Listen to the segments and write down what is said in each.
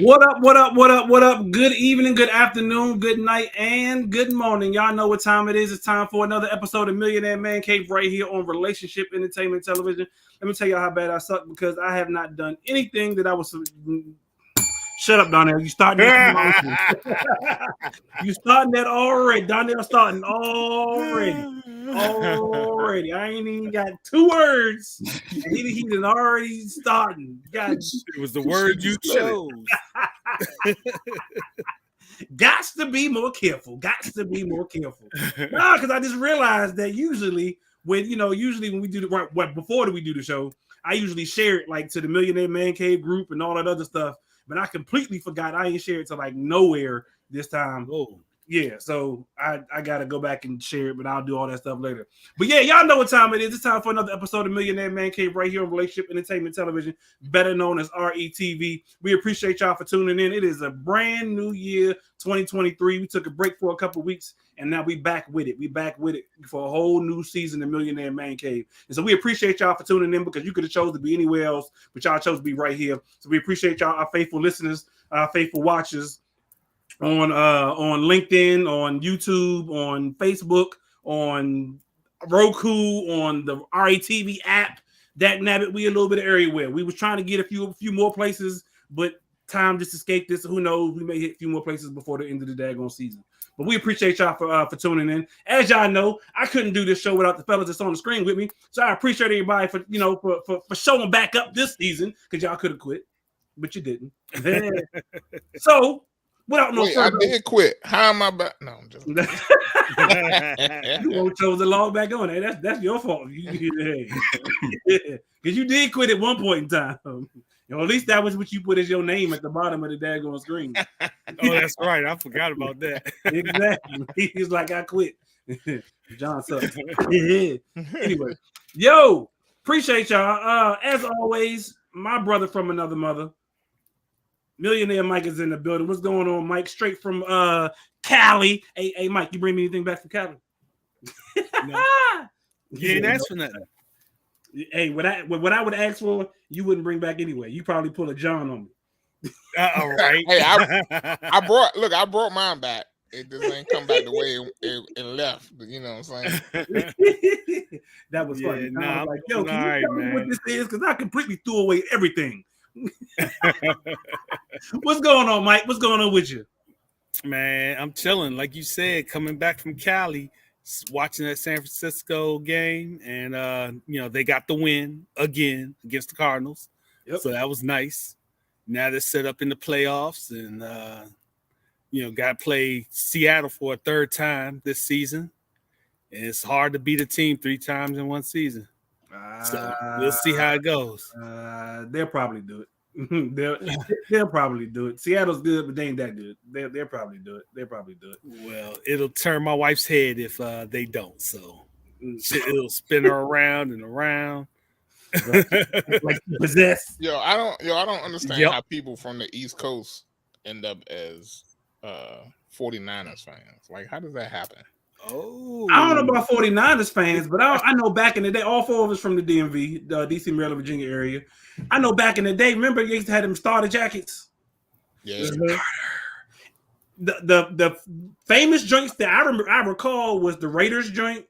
What up, what up, what up, what up? Good evening, good afternoon, good night, and good morning. Y'all know what time it is. It's time for another episode of Millionaire M.A.N Cave right here on Relationship Entertainment Television. Let me tell y'all how bad I suck because I have not done anything that I was... Shut up, Donnell. You starting that. You starting that already. Donnell starting already. Already. I ain't even got 2 words. And he done already starting. God. It was the word you chose. Gots to be more careful. Gots to be more careful. Nah, because I just realized that usually when we do before we do the show, I usually share it like to the Millionaire M.A.N Cave group and all that other stuff. But I completely forgot. I ain't shared it to like nowhere this time. Oh. Yeah, so I gotta go back and share it, but I'll do all that stuff later. But yeah, y'all know what time it is. It's time for another episode of Millionaire M.A.N Cave right here on Relationship Entertainment Television, better known as RETV. We appreciate y'all for tuning in. It is a brand new year, 2023. We took a break for a couple weeks, and now we back with it. We back with it for a whole new season of Millionaire M.A.N Cave. And so we appreciate y'all for tuning in because you could have chose to be anywhere else, but y'all chose to be right here. So we appreciate y'all, our faithful listeners, our faithful watchers, on LinkedIn, on YouTube, on Facebook, on Roku, on the RETV app, that nabbit. We a little bit of everywhere. We was trying to get a few more places, but time just escaped us. Who knows? We may hit a few more places before the end of the daggone season. But we appreciate y'all for tuning in. As y'all know, I couldn't do this show without the fellas that's on the screen with me. So I appreciate everybody for showing back up this season because y'all could have quit, but you didn't. So. Without no further, I did quit. How am I back? No, I'm just. You won't chose the log back on. Hey, that's your fault. Because you did quit at one point in time. At least that was what you put as your name at the bottom of the daggone screen. Oh, that's right. I forgot about that. Exactly. He's like, I quit. John sucks. Anyway, yo, appreciate y'all. As always, my brother from another mother. Millionaire Mike is in the building. What's going on, Mike? Straight from Cali. Hey, Mike, you bring me anything back from Cali? No. You didn't ask for nothing. Hey, what I would ask for, you wouldn't bring back anyway. You probably pull a John on me. All right. Hey, I brought mine back. It just ain't come back the way it left. But you know what I'm saying? That was funny. Nah, I was like, yo, can you right, tell me what this is? Because I completely threw away everything. What's going on, Mike? What's going on with you? Man, I'm chilling. Like you said, coming back from Cali, watching that San Francisco game, and they got the win again against the Cardinals. Yep. So that was nice. Now they're set up in the playoffs, and got to play Seattle for a third time this season. And it's hard to beat a team 3 times in one season. So we'll see how it goes. They'll probably do it. They'll probably do it. Seattle's good, but they ain't that good. They'll probably do it. They'll probably do it. Well, it'll turn my wife's head if they don't. So it'll spin her around and around. Like possessed. I don't understand how people from the East Coast end up as 49ers fans. Like, how does that happen? Oh, I don't know about 49ers fans, but I know back in the day, all 4 of us from the DMV, the DC, Maryland, Virginia area. I know back in the day, remember you used to have them starter jackets? Yeah. The famous joints that I recall was the Raiders joint,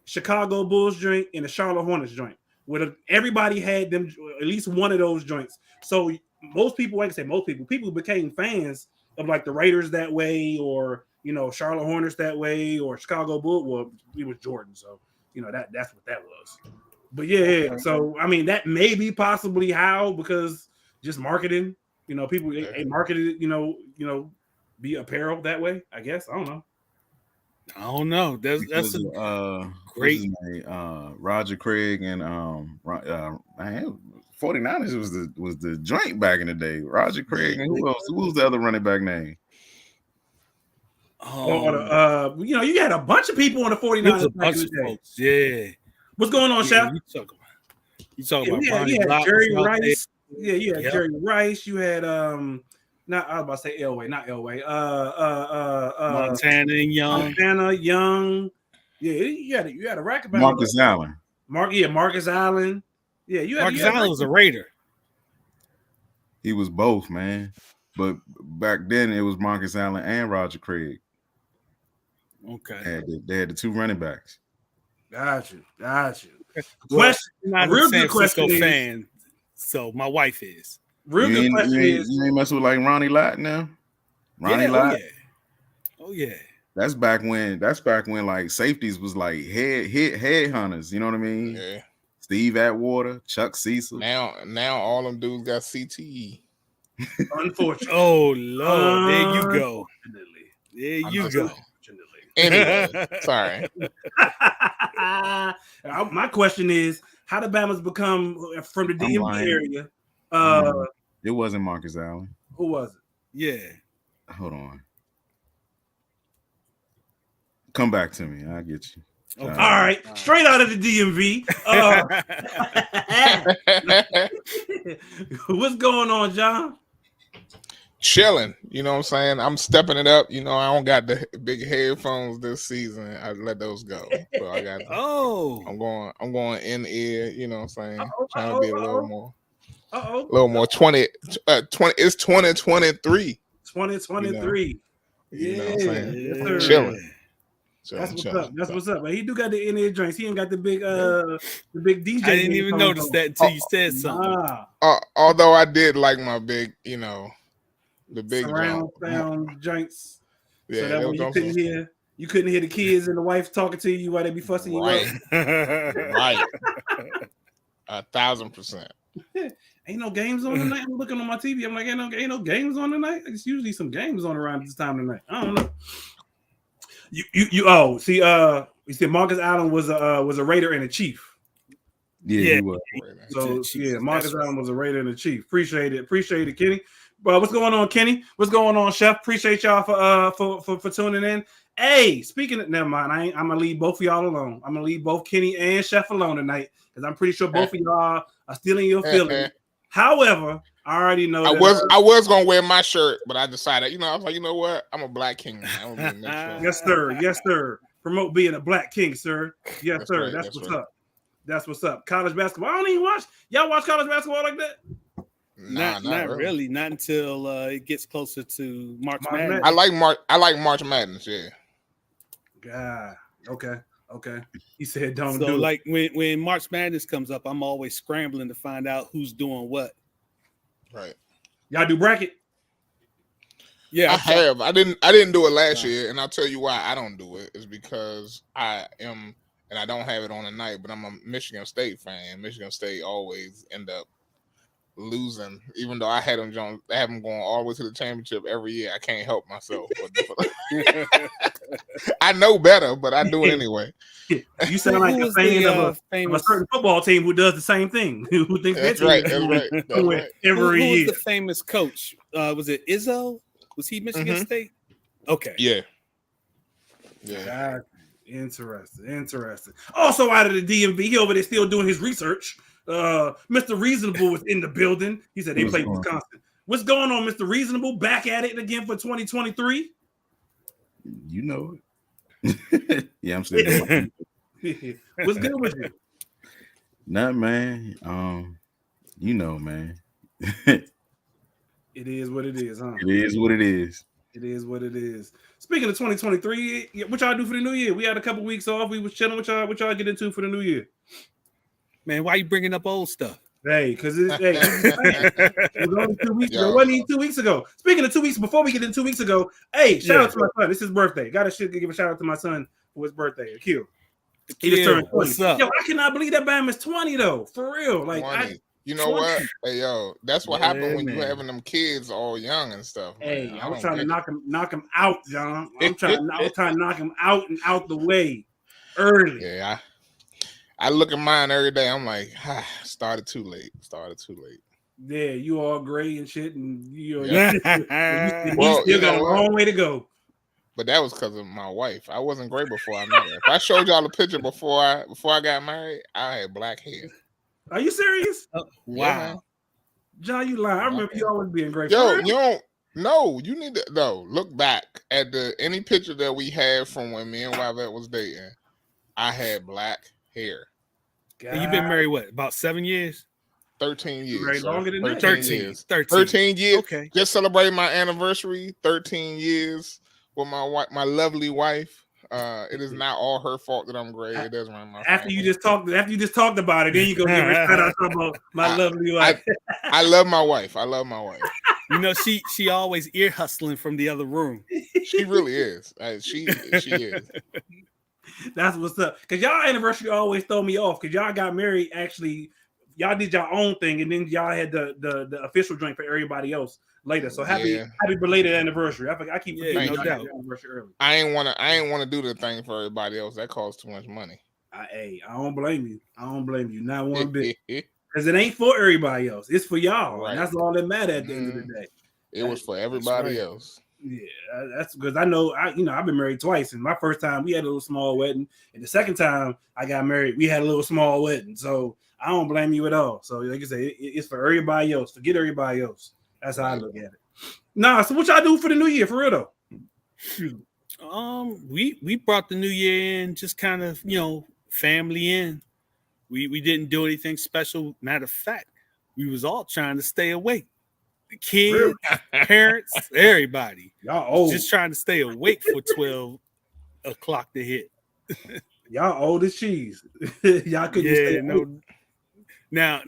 Chicago Bulls joint, and the Charlotte Hornets joint. Where everybody had them, at least one of those joints. So most people, like I say, people became fans of like the Raiders that way, or Charlotte Hornets that way, or Chicago Bulls. Well, it was Jordan, so that's what that was. But yeah. So I mean, that may be possibly how, because just marketing. People they marketed it. Be apparel that way. I guess I don't know. That's great. Roger Craig and 49ers was the joint back in the day. Roger Craig and who else? Who's the other running back name? You had a bunch of people on the 49ers. A bunch of folks. Yeah. What's going on, Chef? You talking about you had Jerry Rice. Yeah, you had Jerry Rice. You had not I was about to say Elway, not Elway. Montana Young. Yeah, you had a rack about Marcus Allen. Marcus Allen. Yeah, Marcus Allen was a Raider. He was both, man. But back then it was Marcus Allen and Roger Craig. Okay. They had the two running backs. Got you. Question. I'm not A real a San good question Francisco is. fan, so my wife is. Real good question is. You ain't messing with like Ronnie Lott now. Ronnie Lott. Oh yeah. That's back when like safeties was like head hunters. You know what I mean? Yeah. Steve Atwater, Chuck Cecil. Now all them dudes got CTE. Unfortunately. Oh Lord, there you go. There you go. Anyway, sorry. My question is, how did Bama's become from the DMV area? It wasn't Marcus Allen. Who was it? Yeah. Hold on. Come back to me. I'll get you. Okay. All right. Straight out of the DMV. What's going on, John? Chilling. You know what I'm saying? I'm stepping it up. You know, I don't got the big headphones this season. I let those go. So I got I'm going in ear, you know what I'm saying? Trying to be a little more. A little more 20 it's 2023. 2023. You know what I'm saying? Yes, Chilling. That's what's up. That's what's up. But he do got the in-ear joints. He ain't got the big DJ. I didn't even notice that until you said something. Although I did like my big, you know, the big surround sound joints. Yeah, so that way you couldn't hear the kids and the wife talking to you while they be fussing you up. Right. 1,000%. Ain't no games on tonight. I'm looking on my TV. I'm like, ain't no games on tonight. It's usually some games on around this time tonight. I don't know. You see Marcus Allen was a Raider and a Chief. Yeah, he was. So Marcus Allen was a Raider and a Chief. Appreciate it, Kenny. Well, what's going on, Kenny? What's going on, Chef? Appreciate y'all for tuning in. Hey, speaking of, never mind. I'm gonna leave both of y'all alone. I'm gonna leave both Kenny and Chef alone tonight because I'm pretty sure both of y'all are stealing your feelings. However, I already know I was gonna wear my shirt, but I decided, I was like, you know what? I'm a black king now. Yes, sir. Promote being a black king, sir. Yes, that's sir. Right, that's what's up. That's what's up. College basketball. I don't even watch. Y'all watch college basketball like that? Not really. Not until it gets closer to March Madness. I like March Madness. Yeah. God. Okay. He said don't do it. So like when March Madness comes up, I'm always scrambling to find out who's doing what. Right. Y'all do bracket? Yeah, I have. I didn't do it last year, and I'll tell you why I don't do it. Is because I am, and I don't have it on the night, but I'm a Michigan State fan. Michigan State always end up losing, even though I have them going all the way to the championship every year. I can't help myself. I know better, but I do it anyway. You sound like a fan of a certain football team who does the same thing. Who thinks that's right? Every year. Who was the famous coach? Was it Izzo? Was he Michigan State? Okay. Yeah. Interesting. Also out of the DMV, he over there still doing his research. Mr. Reasonable was in the building. He said they played Wisconsin. What's going on, Mr. Reasonable? Back at it again for 2023. You know it. Yeah, I'm saying. What's good with you? Nothing, man. You know, man. It is what it is, huh? It is what it is. It is what it is. Speaking of 2023, what y'all do for the new year? We had a couple weeks off. We was chilling. What y'all get into for the new year? Man, why you bringing up old stuff? Hey, because it was only 2 weeks ago. It wasn't even 2 weeks ago. Speaking of 2 weeks, before we get in 2 weeks ago, hey, shout out to my son. It's his birthday. Gotta give a shout out to my son for his birthday. Akil. He just turned 20. What's up? Yo, I cannot believe that Bam is 20 though. For real. Like you know 20. What? Hey, yo, that's what happened when you having them kids all young and stuff. Hey, man. I was trying to knock him out, John. I'm trying to knock him out and out the way early. Yeah, I look at mine every day. I'm like, started too late. Yeah, you all gray and shit, and you still got a long way to go. But that was because of my wife. I wasn't gray before I met her. If I showed y'all a picture before I got married, I had black hair. Are you serious? Wow. Yeah. John, you lying. I remember you always being great. Yo, you don't know. You need to look back at any picture that we had from when me and Wavette was dating. I had black hair. And you've been married what, about 7 years? 13 years. Very longer than that. 13 years. 13. 13 years. Okay. Just celebrated my anniversary. 13 years with my lovely wife. It is not all her fault that I'm gray. It does run my after family. you just talked about it, then you go give her a shout out about my lovely wife. I love my wife. I love my wife. You know, she always ear hustling from the other room. She really is. She is. That's what's up. Because y'all anniversary always throw me off. Because y'all got married, actually, y'all did your own thing, and then y'all had the official drink for everybody else later. So happy belated anniversary. I keep forgetting no doubt. anniversary early. I ain't wanna do the thing for everybody else. That costs too much money. I don't blame you. I don't blame you. Not one bit. Because it ain't for everybody else. It's for y'all. Right. And that's all that matters at the end of the day. It was for everybody else. Yeah, that's because I know I've been married twice, and my first time we had a little small wedding, and the second time I got married, we had a little small wedding. So I don't blame you at all. So like I say, it's for everybody else. Forget everybody else. That's how I look at it. Nah, so what y'all do for the new year for real though? We brought the new year in, just kind of family in. We didn't do anything special. Matter of fact, we was all trying to stay awake. The kids, parents, everybody. Y'all old. Just trying to stay awake for 12 o'clock to hit. Y'all old as cheese. Y'all couldn't stay awake. My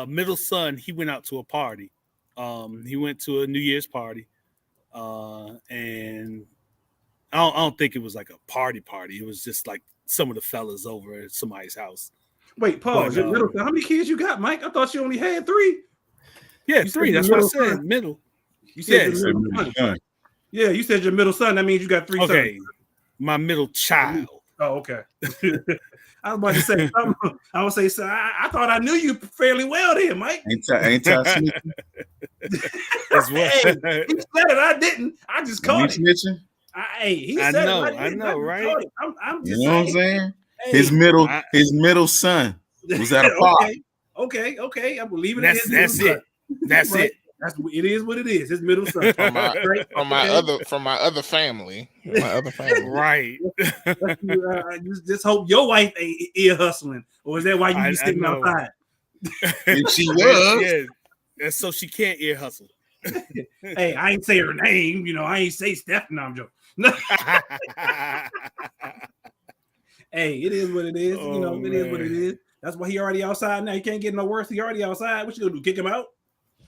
middle son, he went out to a party. He went to a New Year's party. And I don't think it was like a party. It was just like some of the fellas over at somebody's house. Wait, pause. Your middle son. How many kids you got, Mike? I thought you only had 3. Yeah, 3. That's what I said. Son. Middle. You said your middle son. Yeah, you said your middle son. That means you got 3 sons. Okay, my middle child. Oh, okay. I was about to say something. I would say, so I thought I knew you fairly well then, Mike. Ain't I snitching? Hey, he said it. I didn't. I just caught it. Snitching? He said it. I know, right? I'm just you know what I'm saying? Hey, his middle son was at a party. Okay. I believe it. That's it. That's right. it. It is what it is. His middle son. From my other family. Right. Just hope your wife ain't ear hustling, or is that why you be sitting outside? And she was. Yeah. And so she can't ear hustle. Hey, I ain't say her name. I ain't say Steph. No, I'm joking. Hey, it is what it is. It is what it is. That's why he already outside now. He can't get no worse. He already outside. What you gonna do? Kick him out?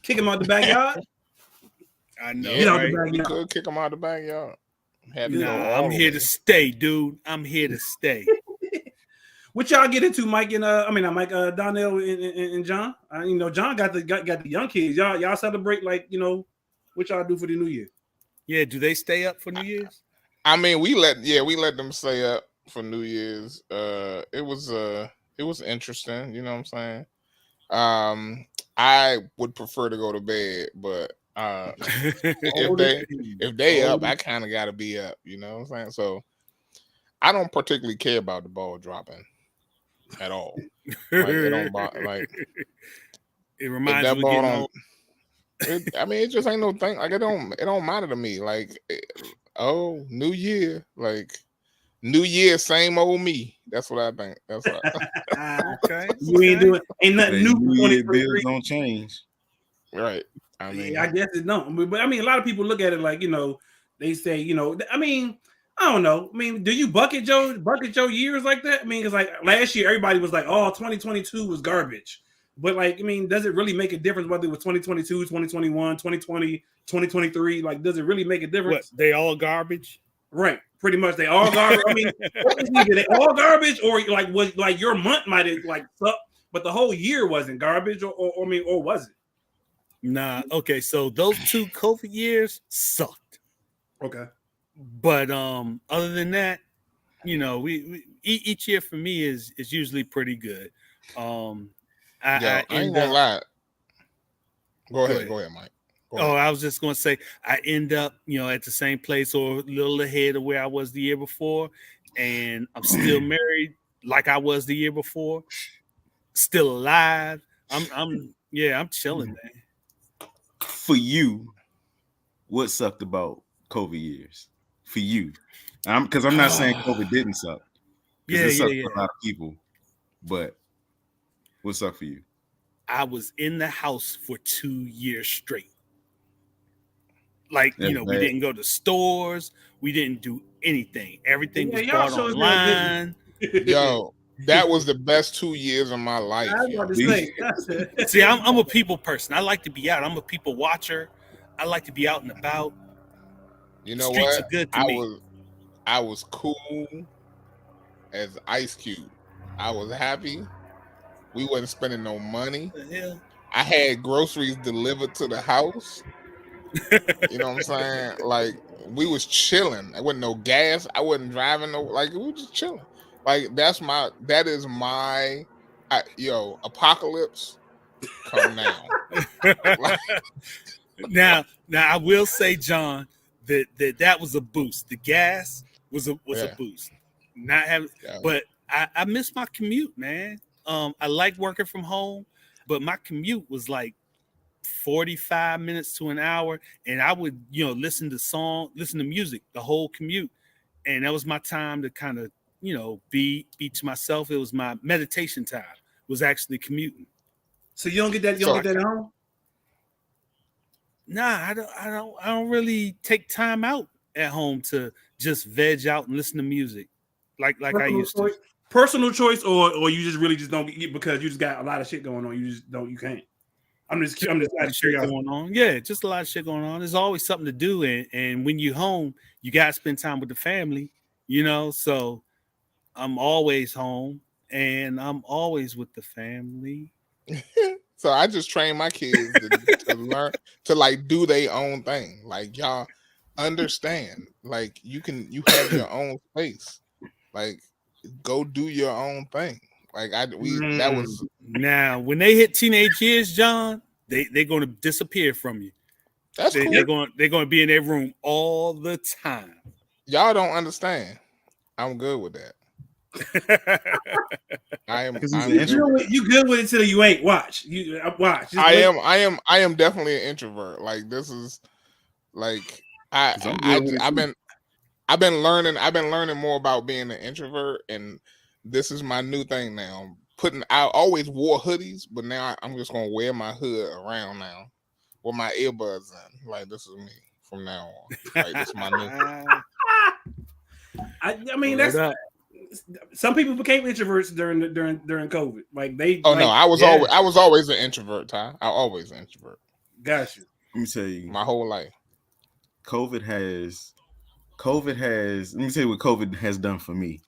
Kick him out the backyard? I know. Yeah, right. You could kick him out the backyard. I'm here to stay, dude. I'm here to stay. What y'all get into, Mike and Donnell and John? John got the young kids. Y'all celebrate what y'all do for the New Year? Yeah, do they stay up for New Year's? I mean, we let them stay up for New Year's. It was interesting. You know what I'm saying? I would prefer to go to bed, but if they up, I kind of got to be up. You know what I'm saying? So I don't particularly care about the ball dropping at all. It reminds me of it just ain't no thing. Like it don't matter to me. Like, New Year, New Year, same old me. That's what I think. That's what okay. Ain't nothing new. Bills don't change. Right. I mean, I guess it don't. But a lot of people look at it like, they say, I don't know. Do you bucket your years like that? Because like last year, everybody was like, oh, 2022 was garbage. But does it really make a difference whether it was 2022, 2021, 2020, 2023? Like, does it really make a difference? What, they all garbage? Right. Pretty much they all garbage. Either they all garbage or was your month might have sucked, but the whole year wasn't garbage or was it? Nah. Okay. So those 2 COVID years sucked. Okay. But other than that, we each year for me is usually pretty good. I ain't gonna lie. Go ahead, Mike. I was just gonna say I end up, at the same place or a little ahead of where I was the year before, and I'm still married like I was the year before, still alive. I'm chilling, man. For you, what sucked about COVID years? For you, because I'm not saying COVID didn't suck. It sucked for a lot of people, but what sucked for you? I was in the house for 2 years straight. Like, That's we bad. didn't go to stores. We didn't do anything. Everything was y'all bought show us real online. good. Yo, that was the best 2 years of my life. I was about to say. See, I'm a people person. I like to be out. I'm a people watcher. I like to be out and about. You know Streets what? are good to me. I was cool as Ice Cube. I was happy. We wasn't spending no money. What the hell? I had groceries delivered to the house. You know what I'm saying? Like, we was chilling. There wasn't no gas. I wasn't driving we were just chilling. Like, that is my apocalypse come now. Now I will say, John, that was a boost. The gas was a boost. Not having, but I miss my commute, man. I like working from home, but my commute was like 45 minutes to an hour, and I would listen to music the whole commute, and that was my time to kind of be to myself. It was my meditation time. Was actually commuting. So you don't get that? You don't get that at home? Nah, I don't really take time out at home to just veg out and listen to music like I used to. Personal choice, or you just really just don't get because you just got a lot of shit going on. You can't. I'm just out of curiosity going on. Yeah, just a lot of shit going on. There's always something to do, and when you're home, you gotta spend time with the family. So I'm always home and I'm always with the family. So I just train my kids to learn to do their own thing. Like, y'all understand, like you have your own space. Like, go do your own thing. Like that was now when they hit teenage years, John, they're going to disappear from you. That's cool. They're going to be in their room all the time. Y'all don't understand. I'm good with that. I'm you good with it till you ain't. Watch. Watch. I am definitely an introvert. Like, this is like I've been learning more about being an introvert, and this is my new thing now. I always wore hoodies, but now I'm just gonna wear my hood around now with my earbuds in. Like, this is me from now on. Like, this is my new. I mean, that's some people became introverts during COVID. Like they. Oh, no, I was always an introvert, Ty. I always an introvert. Got you. Let me tell you, my whole life. COVID has. Let me tell you what COVID has done for me.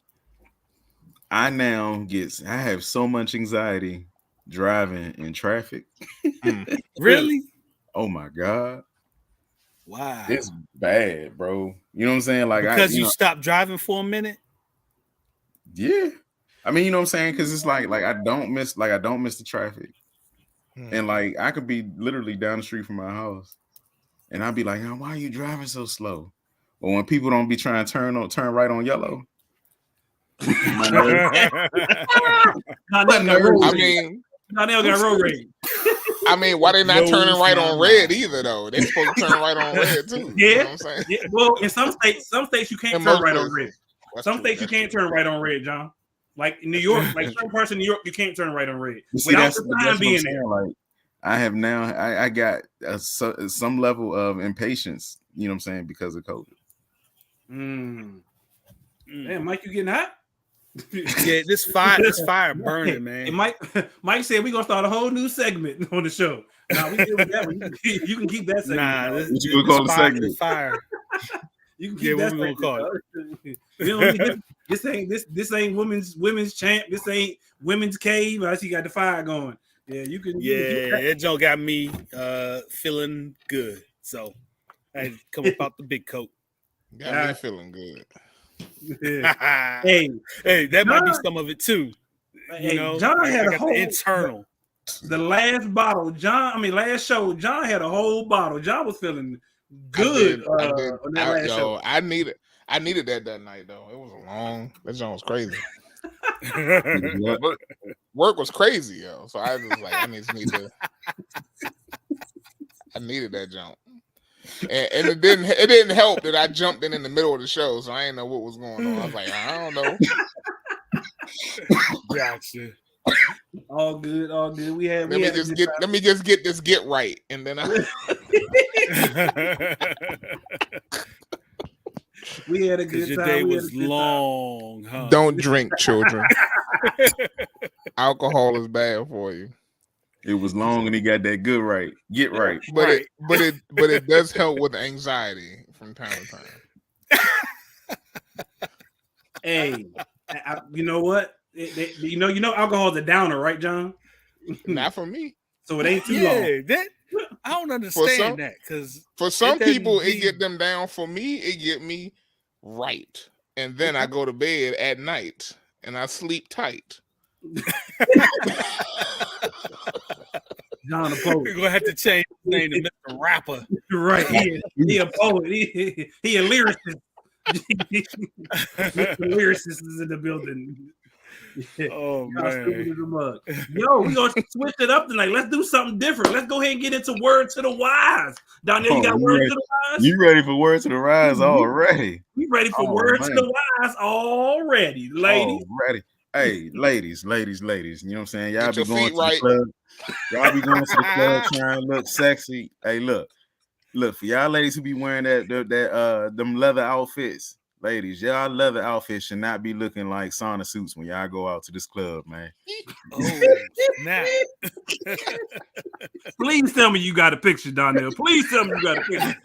I have so much anxiety driving in traffic. Really? Oh my God. Wow. It's bad, bro. You know what I'm saying? Like, because you stopped driving for a minute? Yeah. I mean, you know what I'm saying? Because it's like I don't miss the traffic. And like, I could be literally down the street from my house and I'd be like, why are you driving so slow? But when people don't be trying to turn right on yellow. I mean, why they not turning right on red either, though? They supposed to turn right on red too. Yeah. You know what I'm saying? Yeah. Well, in some states you can't turn right on red. Some states you can't turn right on red, John. Like in New York, like certain parts of New York, you can't turn right on red. Without the sign being there. Like, I have now, I got some level of impatience, you know what I'm saying, because of COVID. Damn, Mike, you getting hot? Yeah, this fire burning, man. And Mike said we're gonna start a whole new segment on the show. Nah, we deal with that one. You can keep that segment. Nah, this you call the segment? Fire. You can keep that. What we gonna call it? This ain't women's champ. This ain't women's cave. I see you got the fire going. Yeah, you can. Yeah, that joke got me feeling good. So I come about the big coat. Got me feeling good. Yeah. hey, that might be some of it too. You know, John had a whole internal. The last bottle, last show, John had a whole bottle. John was feeling good. I needed that night though. It was long. That joint was crazy. Work was crazy, yo. So I was like, I needed that jump. And it didn't help that I jumped in the middle of the show, so I didn't know what was going on. I was like, I don't know. Gotcha. All good, all good. Let me just get this get right, and then we had a good time. Your day was long, huh? Don't drink, children. Alcohol is bad for you. It was long, and he got that good right. Get right. But it does help with anxiety from time to time. Hey, you know what? You know, alcohol's a downer, right, John? Not for me. So it ain't too long. I don't understand that because for some people it get them down. For me, it get me right, and then I go to bed at night and I sleep tight. John, a poet. We're gonna have to change his name to Mr. Rapper. Right? He a poet. He a lyricist. Mr. Lyricist is in the building. Oh man. Yo, we gonna switch it up tonight. Let's do something different. Let's go ahead and get into Word to the Wise. Donnell, you got Word to the Wise? You ready for Word to the Rise already? We ready for Word to the Wise already, ladies. Already. Hey, ladies. You know what I'm saying? Y'all be going to the club. Y'all be going to the club trying to look sexy. Hey, look for y'all ladies who be wearing them leather outfits. Ladies, y'all leather outfits should not be looking like sauna suits when y'all go out to this club, man. Oh, snap. Please tell me you got a picture, Donnell. Please tell me you got a picture.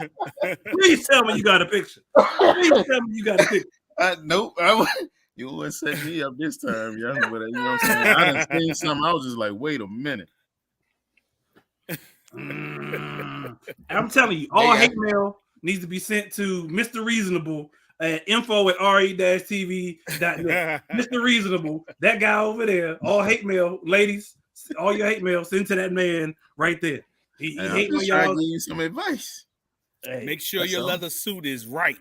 Please tell me you got a picture. Please tell me you got a picture. Nope. You wouldn't set me up this time, young. But you know what I'm saying? I done seen something. I was just like, wait a minute. I'm telling you, all hate mail needs to be sent to Mr. Reasonable at info@re-tv.net. Mr. Reasonable, that guy over there, all hate mail, ladies, all your hate mail, send to that man right there. He hate when y'all. Give you some advice. Hey, make sure your leather suit is right.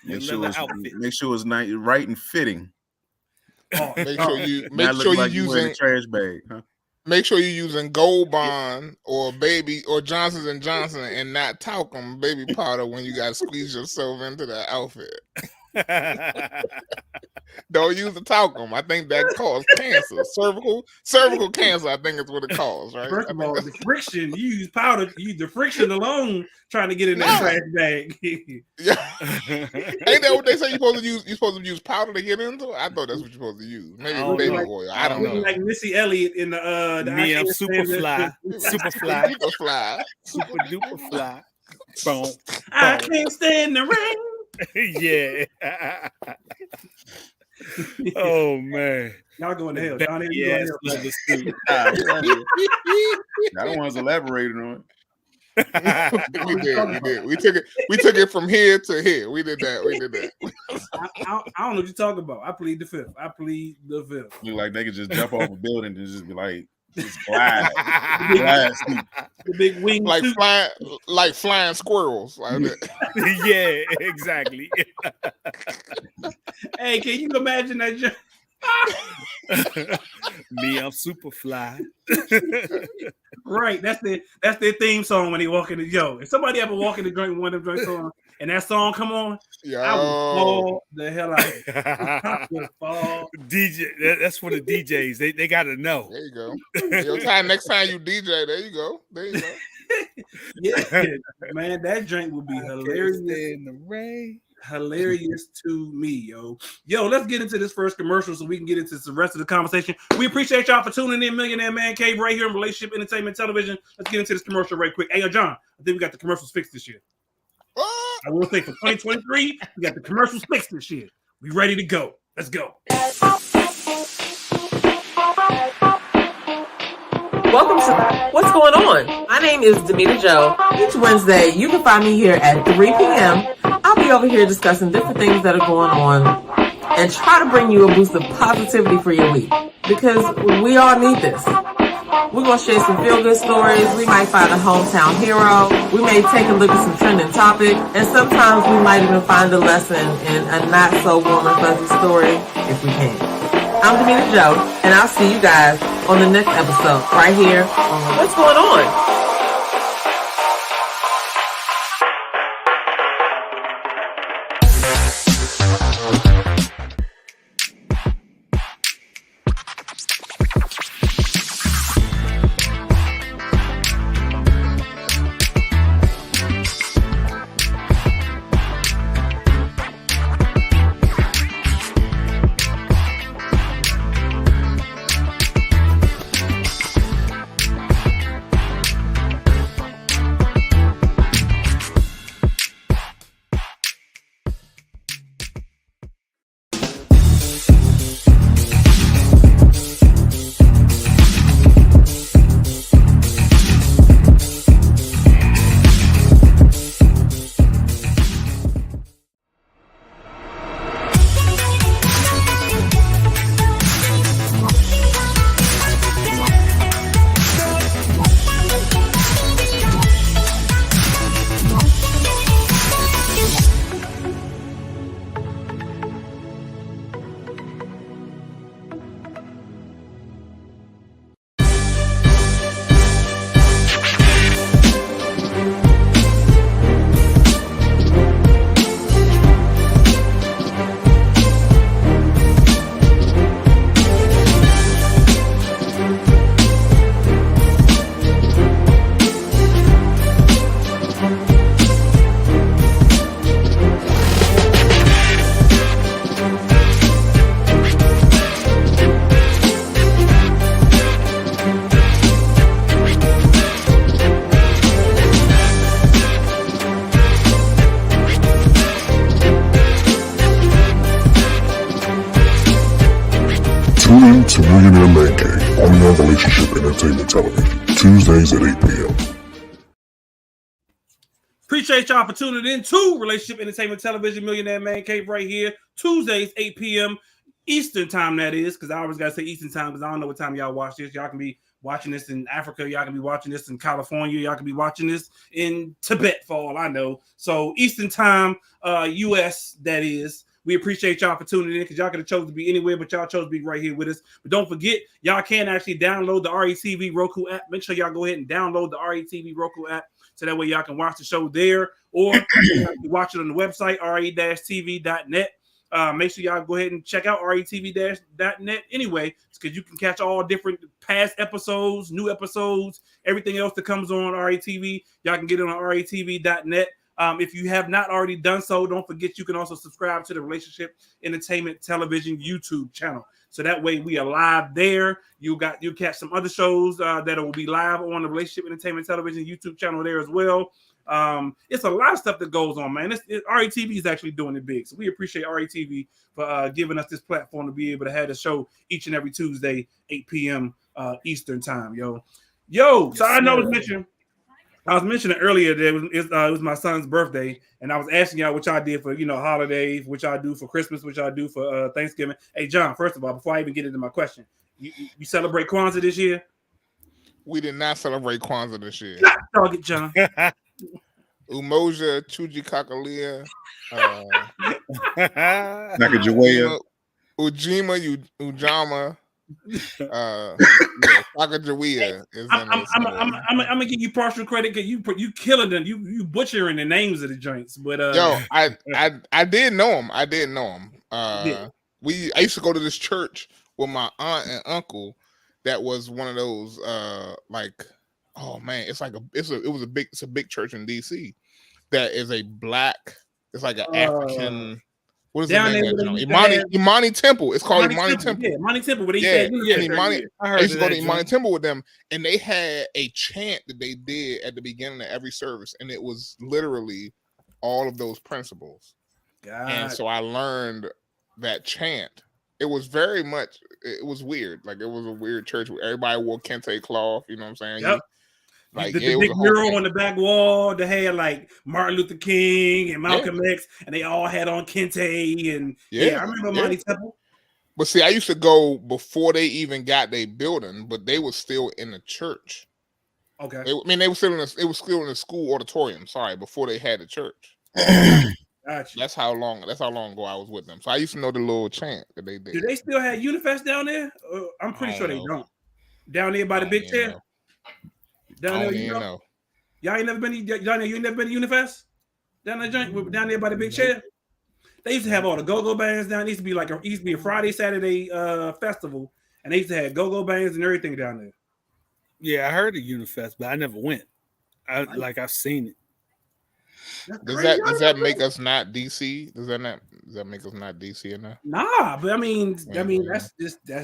Make sure it's nice, right and fitting. Make sure you're using a trash bag, huh? Make sure you're using Gold Bond or Johnson & Johnson and not talcum baby powder when you got to squeeze yourself into that outfit. Don't use the talcum. I think that causes cancer. Cervical cancer, I think is what it causes, right? First of all, the friction, you use powder, the friction alone trying to get in that trash bag. Yeah. Ain't that what they say you're supposed to use? You're supposed to use powder to get into it? I thought that's what you're supposed to use. Maybe baby oil. I don't know. Like Missy Elliott in the Me, I'm Superfly. Super duper fly. Boom. I can't stand the rain. Yeah. Oh man. Y'all going to hell. Yes, I don't want to elaborate on it. We did. We took it from here to here. We did that. I don't know what you're talking about. I plead the fifth. Look like they could just jump off a building and just be like, just glide. The big wing, like flying squirrels. Like that. Yeah, exactly. Hey, can you imagine that? Me, I'm Superfly. Right, that's their theme song when they walk in the if somebody ever walk in the joint with one of them joint songs and that song come on, I will fall the hell out. I will fall. DJ, that's for the DJs. They gotta know. There you go. Next time you DJ, there you go. Yeah, man, that drink would be hilarious. In the rain. Hilarious to me, yo. Let's get into this first commercial so we can get into the rest of the conversation. We appreciate y'all for tuning in. Millionaire Man Cave right here in Relationship Entertainment Television. Let's get into this commercial right quick. Hey, John, I think we got the commercials fixed this year. I will say for 2023, we got the commercials fixed this year. We ready to go. Let's go. Welcome to What's Going On? My name is Demetra Joe. Each Wednesday, you can find me here at 3 p.m. I'll be over here discussing different things that are going on and try to bring you a boost of positivity for your week because we all need this. We're going to share some feel-good stories. We might find a hometown hero. We may take a look at some trending topic. And sometimes we might even find a lesson in a not-so-warm and fuzzy story if we can. I'm Demetra Joe, and I'll see you guys on the next episode right here on What's Going On? to Millionaire M.A.N, only on Relationship Entertainment Television, Tuesdays at 8 p.m. Appreciate y'all for tuning in to Relationship Entertainment Television, Millionaire Man Cave right here, Tuesdays, 8 p.m. Eastern time, that is, because I always got to say Eastern time because I don't know what time y'all watch this. Y'all can be watching this in Africa. Y'all can be watching this in California. Y'all can be watching this in Tibet for all I know. So Eastern time, U.S., that is. We appreciate y'all for tuning in because y'all could have chose to be anywhere, but y'all chose to be right here with us. But don't forget, y'all can actually download the RETV Roku app. Make sure y'all go ahead and download the RETV Roku app so that way y'all can watch the show there or watch it on the website, re-tv.net. Make sure y'all go ahead and check out retv-net anyway, because you can catch all different past episodes, new episodes, everything else that comes on RETV. Y'all can get it on retv.net. If you have not already done so, don't forget you can also subscribe to the Relationship Entertainment Television YouTube channel. So that way we are live there. You'll catch some other shows that will be live on the Relationship Entertainment Television YouTube channel there as well. It's a lot of stuff that goes on, man. RETV is actually doing it big. So we appreciate RETV for giving us this platform to be able to have the show each and every Tuesday, 8 p.m. Eastern time, yo. So yes, I know I was mentioning earlier that it was my son's birthday, and I was asking y'all what y'all did for, holidays, what y'all do for Christmas, what y'all do for Thanksgiving. Hey, John, first of all, before I even get into my question, you celebrate Kwanzaa this year? We did not celebrate Kwanzaa this year. Dog it, John. Umoja, Chujikakalia, Nakajaweya, Ujima, Ujama, Sacagawea. I'm gonna give you partial credit because you killing them, you butchering the names of the joints. But I did know him. I used to go to this church with my aunt and uncle. That was one of those oh man, it's a big church in DC that is a black, it's like an African. What is down the name? Imani Temple. It's called Imani Temple. Yeah, Imani Temple. Where they Imani. I used to go to Imani Temple with them, and they had a chant that they did at the beginning of every service, and it was literally all of those principles. And so I learned that chant. It was it was weird. Like, it was a weird church where everybody wore kente cloth. You know what I'm saying? Yep. The big mural on the back wall that had like Martin Luther King and Malcolm X, and they all had on kente. And I remember Imani Temple. But see, I used to go before they even got their building, but they were still in the church. Okay. They were still in the school auditorium. Sorry, before they had the church. Gotcha. That's how long ago I was with them. So I used to know the little chant that they did. Do they still have Unifest down there? I'm pretty sure they don't. Down there by the big chair. Down there, y'all ain't never been. Y'all ain't never been to Unifest? Down there by the big chair. They used to have all the go-go bands down. It used to be a Friday, Saturday festival, and they used to have go-go bands and everything down there. Yeah, I heard of Unifest, but I never went. I've seen it. Does that make us not DC? Does that make us not DC enough? Nah, but I mean that's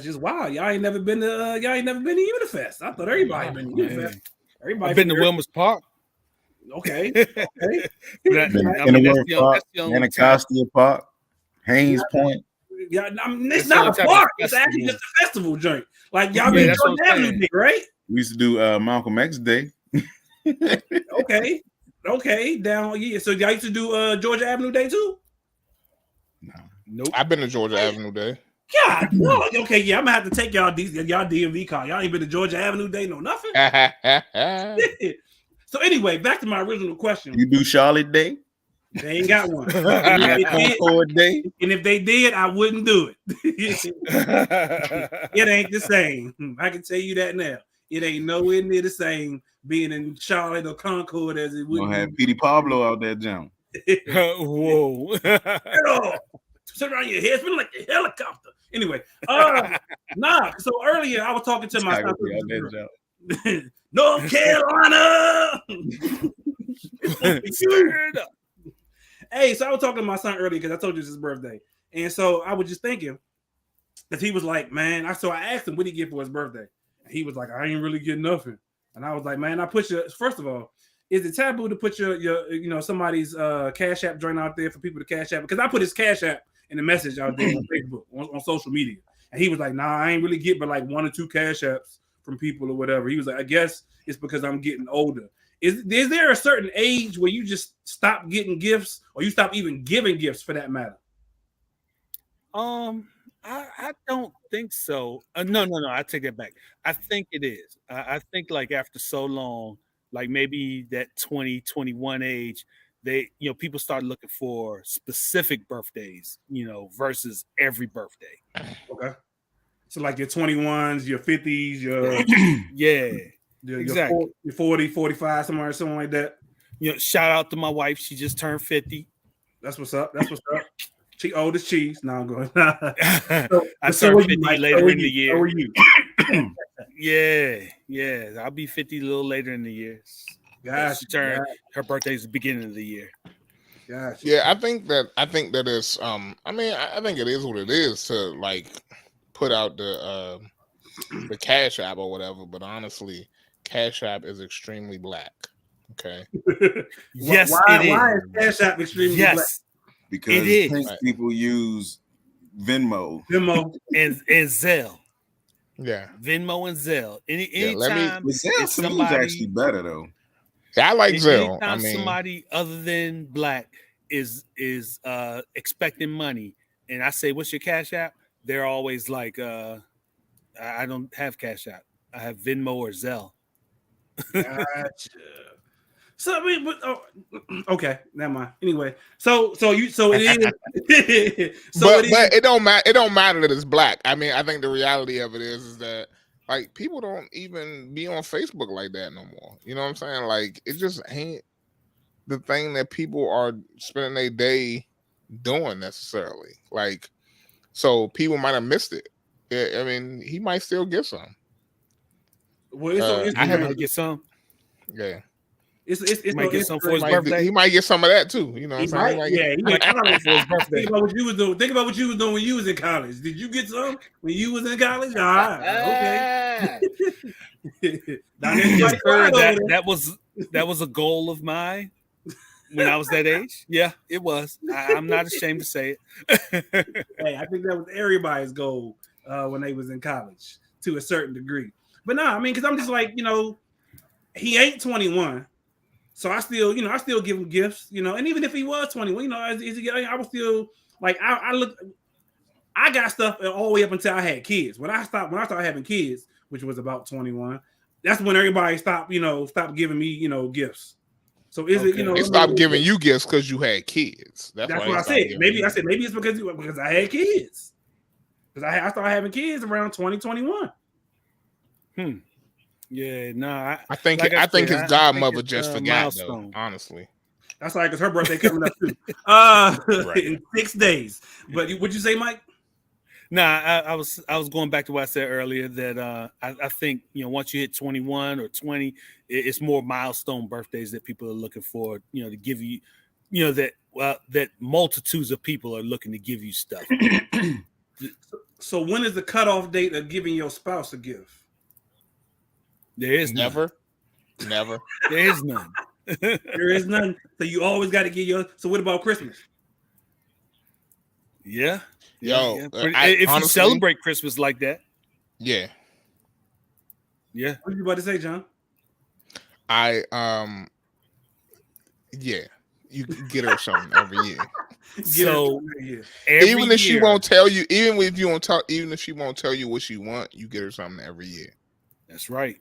just wild. Y'all ain't never been to Unifest. I thought everybody had been to Unifest. I've been to Wilmers Park. Okay. Anacostia Park, Haynes Point. Yeah, it's not a park. It's actually just a festival joint. Like y'all been Georgia Avenue Day, right? We used to do Malcolm X Day. Okay, down. Yeah, so y'all used to do Georgia Avenue Day too? No. Nope. I've been to Georgia Avenue Day. God, no. Okay, yeah, I'm gonna have to take y'all DMV call. Y'all ain't been to Georgia Avenue Day, no nothing. So anyway, back to my original question. You do Charlotte Day? They ain't got one. Day. And if they did, I wouldn't do it. It ain't the same. I can tell you that now. It ain't nowhere near the same being in Charlotte or Concord as it would. We'll have Petey Pablo out there, John. Whoa. Sit around your head, spin like a helicopter. Anyway, so earlier I was talking to my son. North Carolina. Hey, so I was talking to my son earlier because I told you it's his birthday. And so I was just thinking that he was like, man, so I asked him what he get for his birthday. And he was like, I ain't really getting nothing. And I was like, man, first of all, is it taboo to put your somebody's Cash App joint out there for people to Cash App? Because I put his Cash App in the message out there on Facebook, on social media. And he was like, nah, I ain't really get but like 1 or 2 cash apps from people or whatever. He was like, I guess it's because I'm getting older. Is there a certain age where you just stop getting gifts, or you stop even giving gifts for that matter? I don't think so. No, I take that back. I think it is. I think like after so long, like maybe that 20, 21 age, people start looking for specific birthdays, versus every birthday. Okay. So like your 21s, your 50s, your exactly. Your 40, 45, something like that. Shout out to my wife. She just turned 50. That's what's up. She old as cheese. Now I'm going. I turned 50 later in the year. How are you? Yeah. I'll be 50 a little later in the year. Gotcha. Her birthday's the beginning of the year. Gotcha. Yeah, I think that is I think it is what it is to like put out the Cash App or whatever, but honestly, Cash App is extremely black. Okay. Yes, why is Cash App extremely black? Because people use Venmo and Zelle. Yeah, Venmo and Zelle. Anytime Zelle to me is actually better though. Yeah, I like Zelle. Anytime somebody other than black is expecting money, and I say, "What's your Cash App?" They're always like, "I don't have Cash App. I have Venmo or Zelle." Gotcha. So I mean, okay, never mind. Anyway, so it is. But it don't matter. It don't matter that it's black. I mean, I think the reality of it is that like people don't even be on Facebook like that no more. You know what I'm saying? Like it just ain't the thing that people are spending their day doing necessarily. Like, so people might have missed it. I mean, he might still get some. Well, I might get some. Yeah. He might get some for his birthday. He might get some of that too. You know what I'm saying? He might get some for his birthday. Think about what you was doing. Think about what you was doing when you was in college. Did you get some when you was in college? All right, okay. That was a goal of mine when I was that age. Yeah, it was. I'm not ashamed to say it. Hey, I think that was everybody's goal when they was in college to a certain degree. But no, I mean, because I'm just like, he ain't 21. So I still give him gifts, and even if he was 21, I was still like, I got stuff all the way up until I had kids. When I started having kids, which was about 21, that's when everybody stopped giving me, gifts. So is it, they stopped giving you gifts because you had kids. That's what I said. Maybe it's because I had kids. Because I started having kids around 2021. Yeah, no, I think his godmother just forgot though. Honestly, that's like because her birthday coming up too. In 6 days. But what'd you say, Mike? Nah, I was going back to what I said earlier that I think once you hit 21 or 20, it's more milestone birthdays that people are looking for. To give you, that multitudes of people are looking to give you stuff. So when is the cutoff date of giving your spouse a gift? There is never. There is none. There is none. So you always got to get your. So what about Christmas? Yeah. Yo, if honestly, you celebrate Christmas like that. Yeah. Yeah. What are you about to say, John? Yeah. You get her something every year. Even if she won't tell you, even if she won't tell you what she want, you get her something every year. That's right.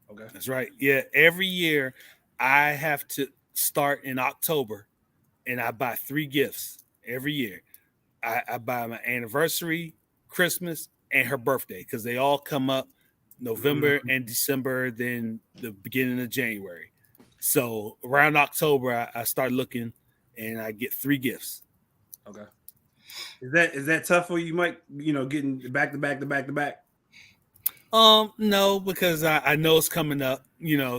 Okay. That's right. Yeah. Every year I have to start in October and I buy 3 gifts every year. I buy my anniversary, Christmas, and her birthday because they all come up November and December, then the beginning of January. So around October, I start looking and I get 3 gifts. Okay. Is that tough for you, Mike? Getting back to back? No, because I know it's coming up,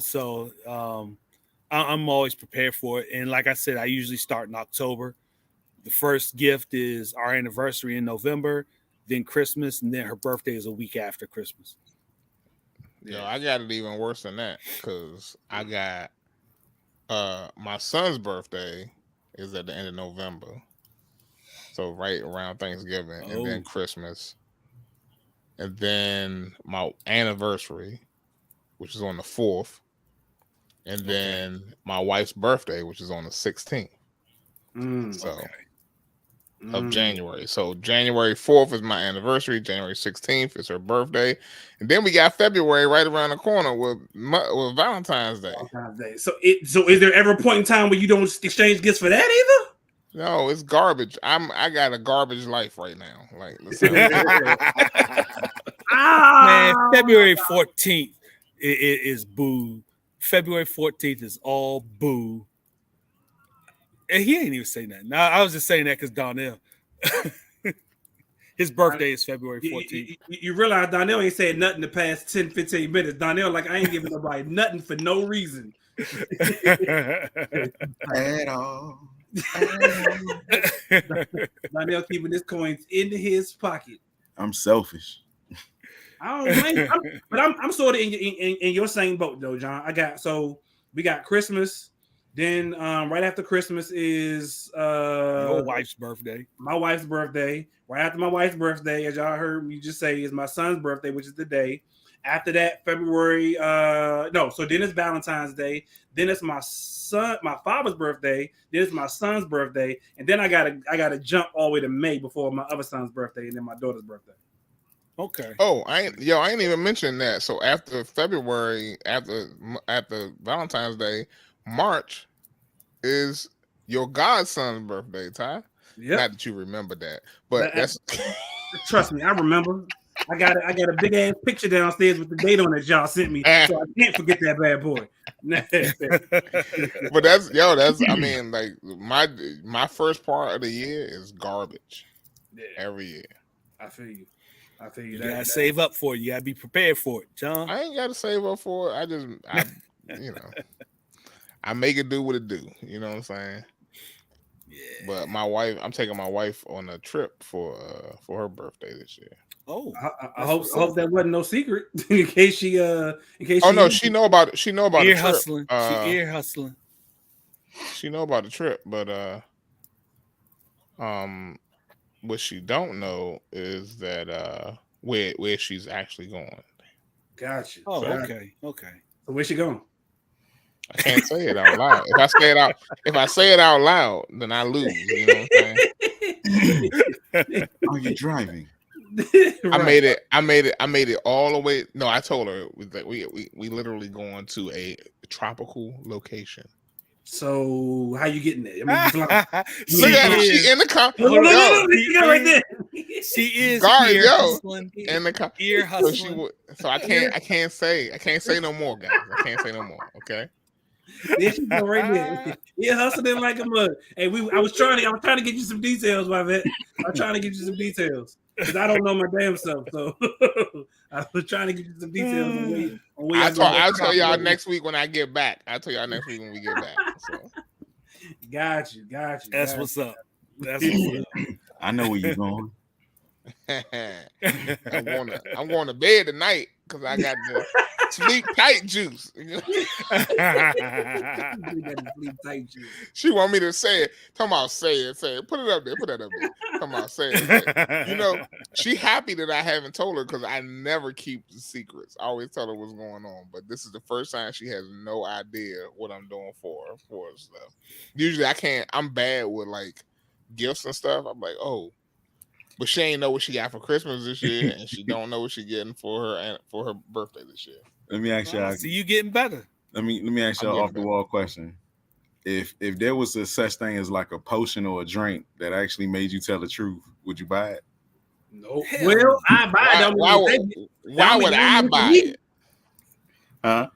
so I'm always prepared for it. And like I said, I usually start in October. The first gift is our anniversary in November, then Christmas, and then her birthday is a week after Christmas. Yeah, I got it even worse than that because I got my son's birthday is at the end of November. So right around Thanksgiving and then Christmas. and then my anniversary, which is on the 4th, and then my wife's birthday, which is on the 16th. Of January. So January 4th is my anniversary. January 16th is her birthday, and then we got February right around the corner with Valentine's Day. So is there ever a point in time where you don't exchange gifts for that either? No, it's garbage. I got a garbage life right now. Like, man, February 14th is boo. February 14th is all boo. And he ain't even saying that. No, I was just saying that because Donnell. His birthday is February 14th. You realize Donnell ain't said nothing the past 10, 15 minutes. Donnell, like, I ain't giving nobody nothing for no reason. At all. Donnell keeping his coins in his pocket. I'm selfish. I don't blame you. But I'm sort of in your same boat though, John. We got Christmas. Then right after Christmas is your wife's birthday. My wife's birthday. Right after my wife's birthday, as y'all heard me just say, is my son's birthday, which is today. After that, February, so then it's Valentine's Day. Then it's my father's birthday. Then it's my son's birthday. And then I gotta jump all the way to May before my other son's birthday and then my daughter's birthday. Okay. Oh, I ain't even mentioned that. So after February, after Valentine's Day, March is your godson's birthday, Ty. Yeah. Not that you remember that, but that's trust me, I remember. I got a big ass picture downstairs with the date on it y'all sent me, so I can't forget that bad boy. But that's I mean, like my first part of the year is garbage. Every year. I feel you. You gotta save up for it. You gotta be prepared for it, John. I ain't gotta save up for it. I I make it do what it do. You know what I'm saying? Yeah. But I'm taking my wife on a trip for her birthday this year. Oh, I hope that wasn't no secret. in case she she know about it. She know about ear the trip. Hustling. She ear hustling. She know about the trip, but what she don't know is that where she's actually going. Gotcha. Oh, so, okay. So where's she going? I can't say it out loud. If I say it out loud, then I lose. You know what I'm saying? Are you driving? Right. I made it all the way. No, I told her that we literally going to a tropical location. So how you getting there? I mean, look at her. She in the car. Right there. She is ear hustling. In the car. Ear hustling. So I can't say no more, guys. I can't say no more. Okay. There she go right there. Ear hustling like a mug. Hey, I was trying to get you some details, my vet. I'm trying to get you some details because I don't know my damn self. So I was trying to get you some details. I'll tell y'all next week when I get back. I'll tell y'all next week when we get back. So. Got you. That's what's up. I know where you're going. I'm going to bed tonight because I got the sleep tight juice. She want me to say it. Talking about say it. Put it up there. Talking about say it. You know, she happy that I haven't told her because I never keep the secrets. I always tell her what's going on, but this is the first time she has no idea what I'm doing for stuff. Usually I'm bad with like gifts and stuff. I'm like, oh. But she ain't know what she got for Christmas this year, and she don't know what she getting for her birthday this year. Let me ask you. See you getting better. Let me ask you an off the wall question. If there was a such thing as like a potion or a drink that actually made you tell the truth, would you buy it? No. Well, I buy it. Why would I buy it? Huh?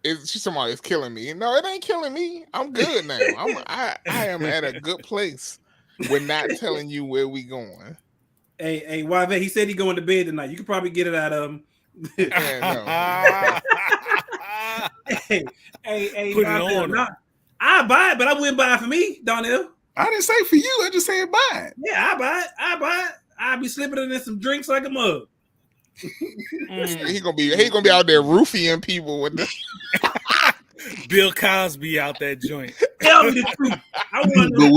She's somebody is killing me. No, it ain't killing me. I'm good now. I am at a good place. We're not telling you where we going. Hey, YV, he said he going to bed tonight. You could probably get it out of him. Hey, put it on. I buy it, but I wouldn't buy it for me, Donnell. I didn't say for you. I just said buy it. Yeah, I buy it. I'll be slipping it in some drinks like a mug. He gonna be out there roofing people with the Bill Cosby out that joint. Tell me the truth. But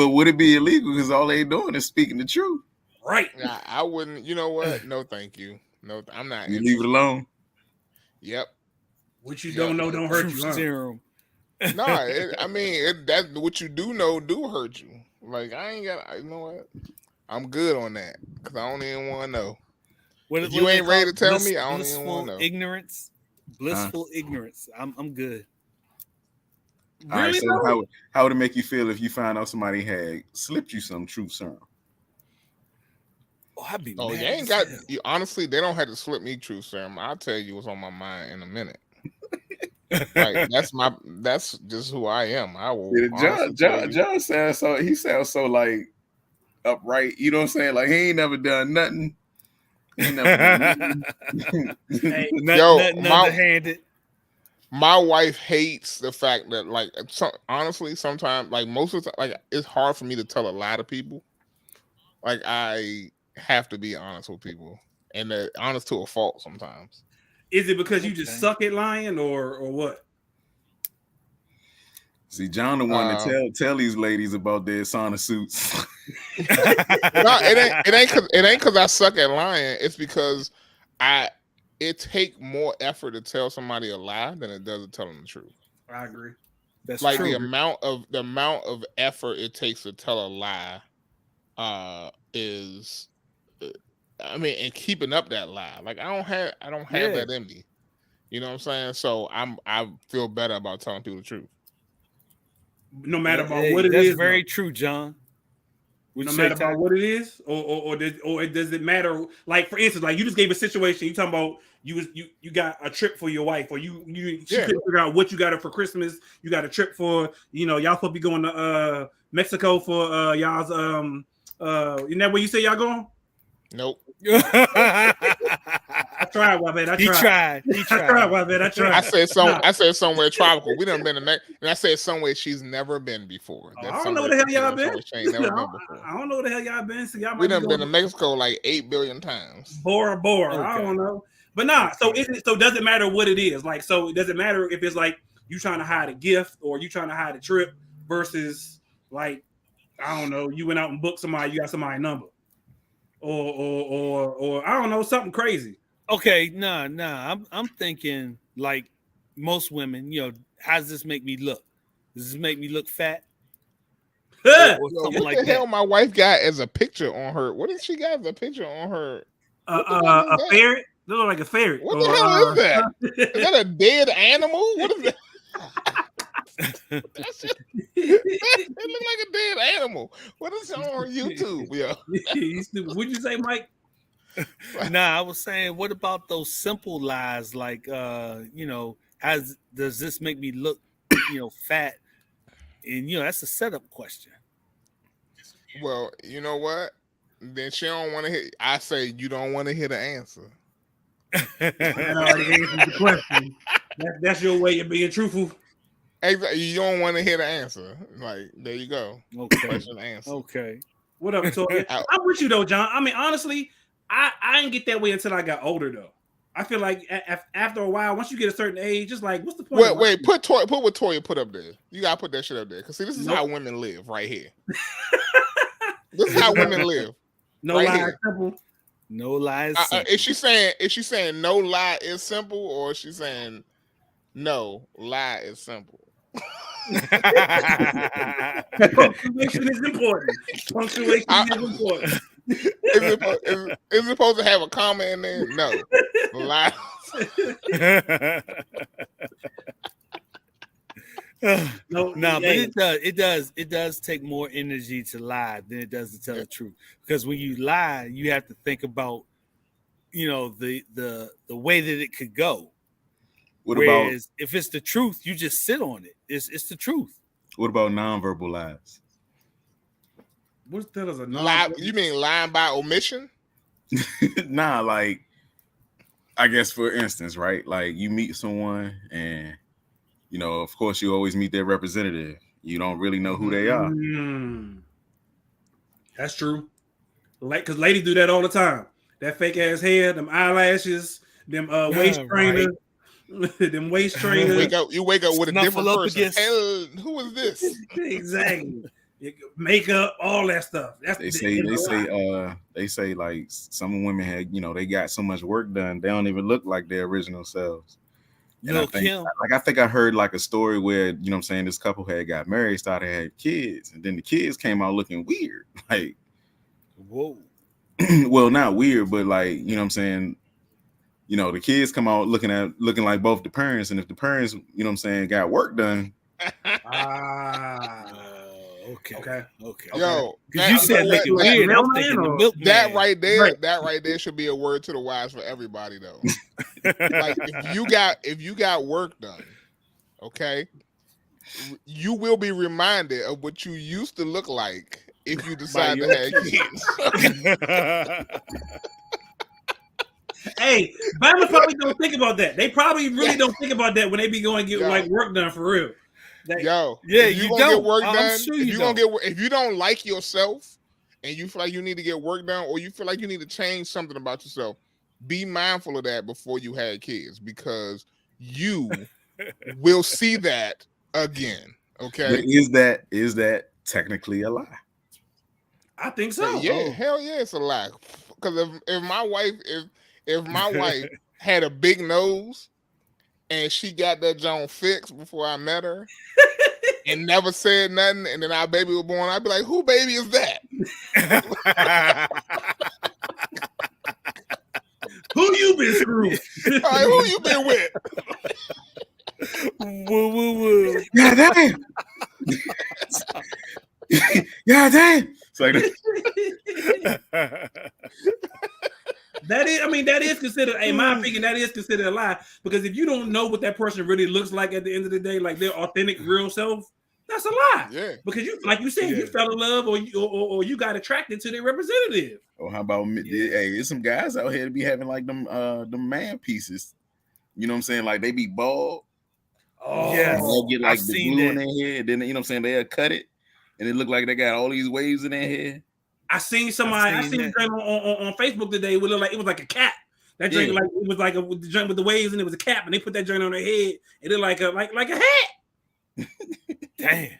would it be illegal? Because all they doing is speaking the truth. right. I wouldn't. You know what? No, thank you. No, I'm not. You leave it alone. Yep. What you don't know don't hurt you, huh? Serum. No, that's what you do know do hurt you. Like I ain't got. You know what? I'm good on that because I don't even want to know. If you ain't ready to tell me, I don't even want to know. Ignorance, blissful ignorance. I'm good. All right, so how would it make you feel if you found out somebody had slipped you some truth serum? Oh, I'd be. Oh, mad you ain't got. You, honestly, they don't have to slip me truth serum. I'll tell you what's on my mind in a minute. Like that's just who I am. I will. John sounds so. He sounds so like upright. You know what I'm saying? Like he ain't never done nothing. He never done nothing. Hey, nothing underhanded. My wife hates the fact that, like, honestly, sometimes, like, most of the time, like, it's hard for me to tell a lie to people. Like, I have to be honest with people, and honest to a fault sometimes. Is it because you just suck at lying, or what? See, John the one to tell these ladies about their sauna suits. No, it ain't because I suck at lying. It's because it take more effort to tell somebody a lie than it does to tell them the truth. I agree. That's like true. the amount of effort it takes to tell a lie is, I mean, and keeping up that lie. Like I don't have that in me. You know what I'm saying? So I feel better about telling people the truth. No matter about what it is. That's very true, John. No matter about what it is, or does it matter? Like for instance, like you just gave a situation. You talking about you got a trip for your wife, or she couldn't figure out what you got her for Christmas. You got a trip for y'all supposed to be going to Mexico for y'all's isn't that where you say y'all going? Nope. I tried, Wabed. He tried, Wabed. I tried. I said somewhere tropical. We done been to Mexico, and I said somewhere she's never been before. I don't know where the hell y'all been. I don't know where the hell y'all been. So y'all we done been to Mexico like 8 billion times. Bora. Okay. I don't know. But nah, so does it matter what it is? Like, so does it matter if it's like you trying to hide a gift or you trying to hide a trip versus like, I don't know, you went out and booked somebody, you got somebody's number. Or I don't know, something crazy. Okay, nah. I'm thinking like most women, how does this make me look? Does this make me look fat? What the hell my wife got as a picture on her? What did she got as a picture on her? A ferret? They look like a ferret. What the hell is that? Is that a dead animal? What is that? It look like a dead animal. What is it on YouTube? Yeah. You stupid. What'd you say, Mike? Nah, I was saying, what about those simple lies like does this make me look fat? And that's a setup question. Well, you know what? Then she don't want to hear. I say you don't want to hear the answer. That already answers the question. That's your way of being truthful. Exactly. You don't want to hear the answer. Like, there you go. Okay. Question answer. Okay. What up, Toya? I'm with you though, John. I mean, honestly, I didn't get that way until I got older though. I feel like after a while, once you get a certain age, just like, what's the point? Wait, put what Toya put up there. You gotta put that shit up there. Cause see, this is how women live right here. This is how women live. No lie, simple. No lie is simple. Is she saying no lie is simple, or is she saying no lie is simple? Punctuation is important. Is it supposed to have a comma in there? No. Lie. No, but it does take more energy to lie than it does to tell the truth. Because when you lie, you have to think about the way that it could go. Whereas if it's the truth, you just sit on it. It's the truth. What about nonverbal lies? What's that as a lie? You mean lying by omission? Nah, like I guess for instance, right? Like you meet someone and of course you always meet their representative. You don't really know who they are. That's true. Like, cause ladies do that all the time. That fake ass hair, them eyelashes, them waist trainers. Them waist trainers. You wake up with a different person. Hell, who is this? Exactly. makeup, all that stuff. That's They say like some women had, they got so much work done, they don't even look like their original selves. And I think I heard like a story where, this couple had got married, started had kids, and then the kids came out looking weird. Like, whoa. Well, not weird, but like, the kids come out looking like both the parents, and if the parents, got work done. Okay. Yo, because you said looking weird. I'm thinking the milkman. That right there should be a word to the wise for everybody though. Like if you got work done, okay, you will be reminded of what you used to look like if you decide to have kids. Hey, Bama probably don't think about that. They probably really don't think about that when they be going to get like work done for real. If you gonna get work done, if you don't like yourself and you feel like you need to get work done, or you feel like you need to change something about yourself, be mindful of that before you have kids, because you will see that again. Okay. But is that technically a lie? I think so. Yeah, hell yeah, it's a lie. Because if my wife had a big nose and she got that Joan fixed before I met her and never said nothing, and then our baby was born, I'd be like, who baby is that? Who you been screwed? All right, who you been with? Woo, woo, woo. Yeah, damn. Yeah, damn. It's like that is considered, in my opinion, that is considered a lie, because if you don't know what that person really looks like at the end of the day, like their authentic real self, that's a lie. Yeah. Because you, like you said, you fell in love or you got attracted to their representative. Or how about hey, there's some guys out here to be having like them man pieces. You know what I'm saying? Like they be bald. Oh, yes. They'll get like the glue in their hair, then they'll cut it, and it look like they got all these waves in their hair. I seen a drink on Facebook today. It looked like it was like a cap. That drink like it was like a drink with the waves, and it was a cap, and they put that drink on their head. It looked like a hat. Damn.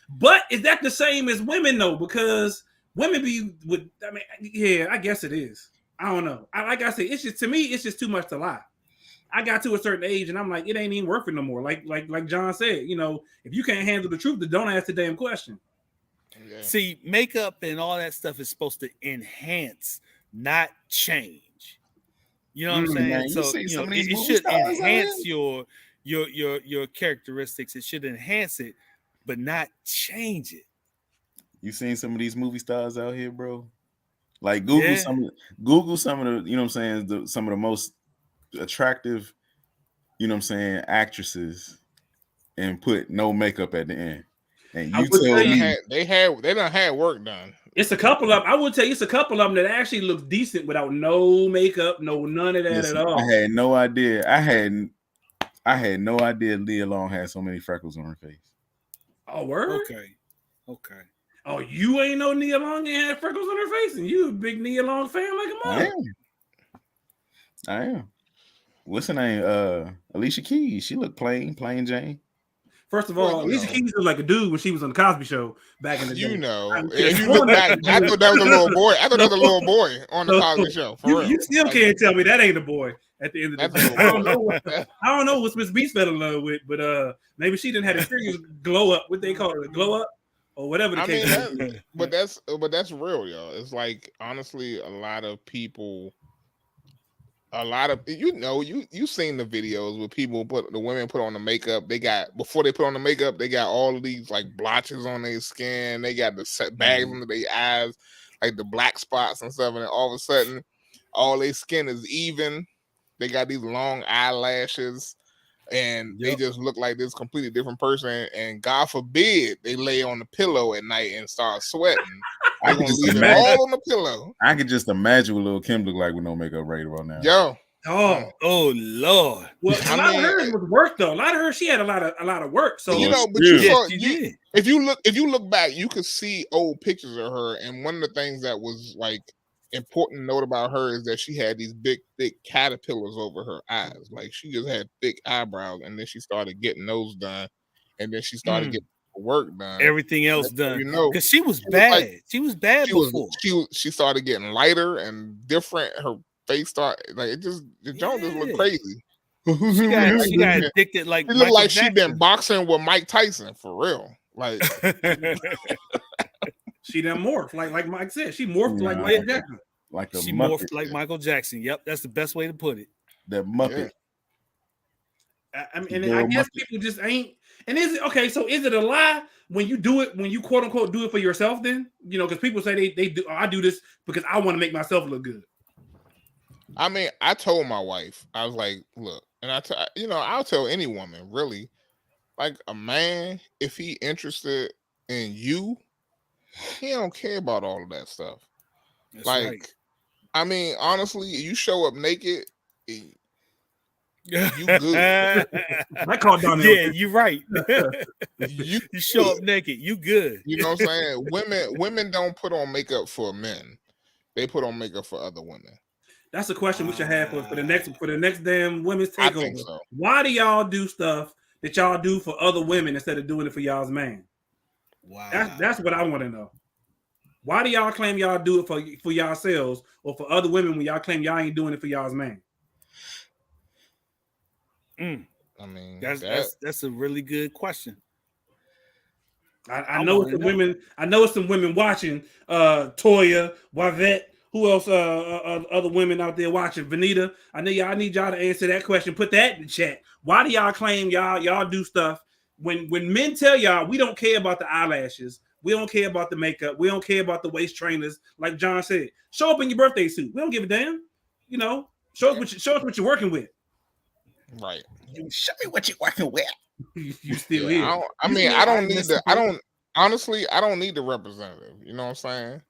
But is that the same as women though? Because women be with. I mean, yeah, I guess it is. I don't know. Like I said, it's just, to me, it's just too much to lie. I got to a certain age, and I'm like, it ain't even worth it no more. Like John said, if you can't handle the truth, then don't ask the damn question. Yeah. See, makeup and all that stuff is supposed to enhance, not change. You know what I'm saying? Man, so it should enhance your characteristics. It should enhance it, but not change it. You seen some of these movie stars out here, bro? Like Google some of the some of the most attractive, actresses, and put no makeup at the end. And you tell me they done had work done. It's a couple of, I would tell you, it's a couple of them that actually look decent without no makeup, none of that at all. I had no idea. I had no idea Leah Long had so many freckles on her face. Oh, word? Okay. Oh, you ain't know Nia Long ain't had freckles on her face, and you a big Nia Long fan like a mother. I am. What's her name? Alicia Keys. She looked plain Jane. First of all, Alicia Keys was like a dude when she was on the Cosby Show back in the day. If you look back, I thought that was a little boy. I thought that was a little boy on the Cosby Show. For real. You still can't tell me that ain't a boy at the end of the day. I don't know what Miss Beast fell in love with, but maybe she didn't have a serious glow up. What they call it, a glow up, or whatever the case is. But that's real, y'all. It's like, honestly, a lot of people. You seen the videos where the women put on the makeup. Before they put on the makeup, they got all of these like blotches on their skin. They got the set bags under their eyes, like the black spots and stuff. And then all of a sudden, all their skin is even. They got these long eyelashes, and they just look like this completely different person. And God forbid they lay on the pillow at night and start sweating. I can just leave it all on the pillow. I could just imagine what Lil' Kim look like with no makeup right about now. Yo. Oh Lord. Well, a lot of hers was work though. A lot of her, she had a lot of work. So if you look back, you could see old pictures of her. And one of the things that was like important to note about her is that she had these big, thick caterpillars over her eyes. Like she just had thick eyebrows, and then she started getting those done, and then she started getting work done. Everything else done. You know, because she was bad. Like, she was bad before. She started getting lighter and different. Her face started like the joint just looked crazy. She got addicted like it looked like she been boxing with Mike Tyson for real. Like she done morphed like Mike said. She morphed like Michael Jackson. Like she morphed like Michael Jackson. Yep, that's the best way to put it. The Muppet. I mean, and I guess people just ain't. And is it okay? So is it a lie when you do it, when you quote unquote do it for yourself? Then because people say they do. I do this because I want to make myself look good. I mean, I told my wife, I was like, look, and I'll tell any woman really, like a man, if he interested in you, he don't care about all of that stuff. That's like, right. I mean, honestly, you show up naked, you good. I called Donnell. Yeah, you're right. you show up naked, you good. You know what I'm saying? Women don't put on makeup for men; they put on makeup for other women. That's a question we should have for the next damn women's takeover. I think so. Why do y'all do stuff that y'all do for other women instead of doing it for y'all's man? Wow, that's what I want to know. Why do y'all claim y'all do it for yourselves or for other women when y'all claim y'all ain't doing it for y'all's man? I mean, that's a really good question. I know some women. I know some women watching. Toya, Wavette. Who else? Other women out there watching. Vanita. I need y'all to answer that question. Put that in the chat. Why do y'all claim y'all do stuff when men tell y'all we don't care about the eyelashes, we don't care about the makeup, we don't care about the waist trainers? Like John said, show up in your birthday suit. We don't give a damn. Show us what you're working with. Right. Show me what you're working with. You still here. I don't need the representative. You know what I'm saying?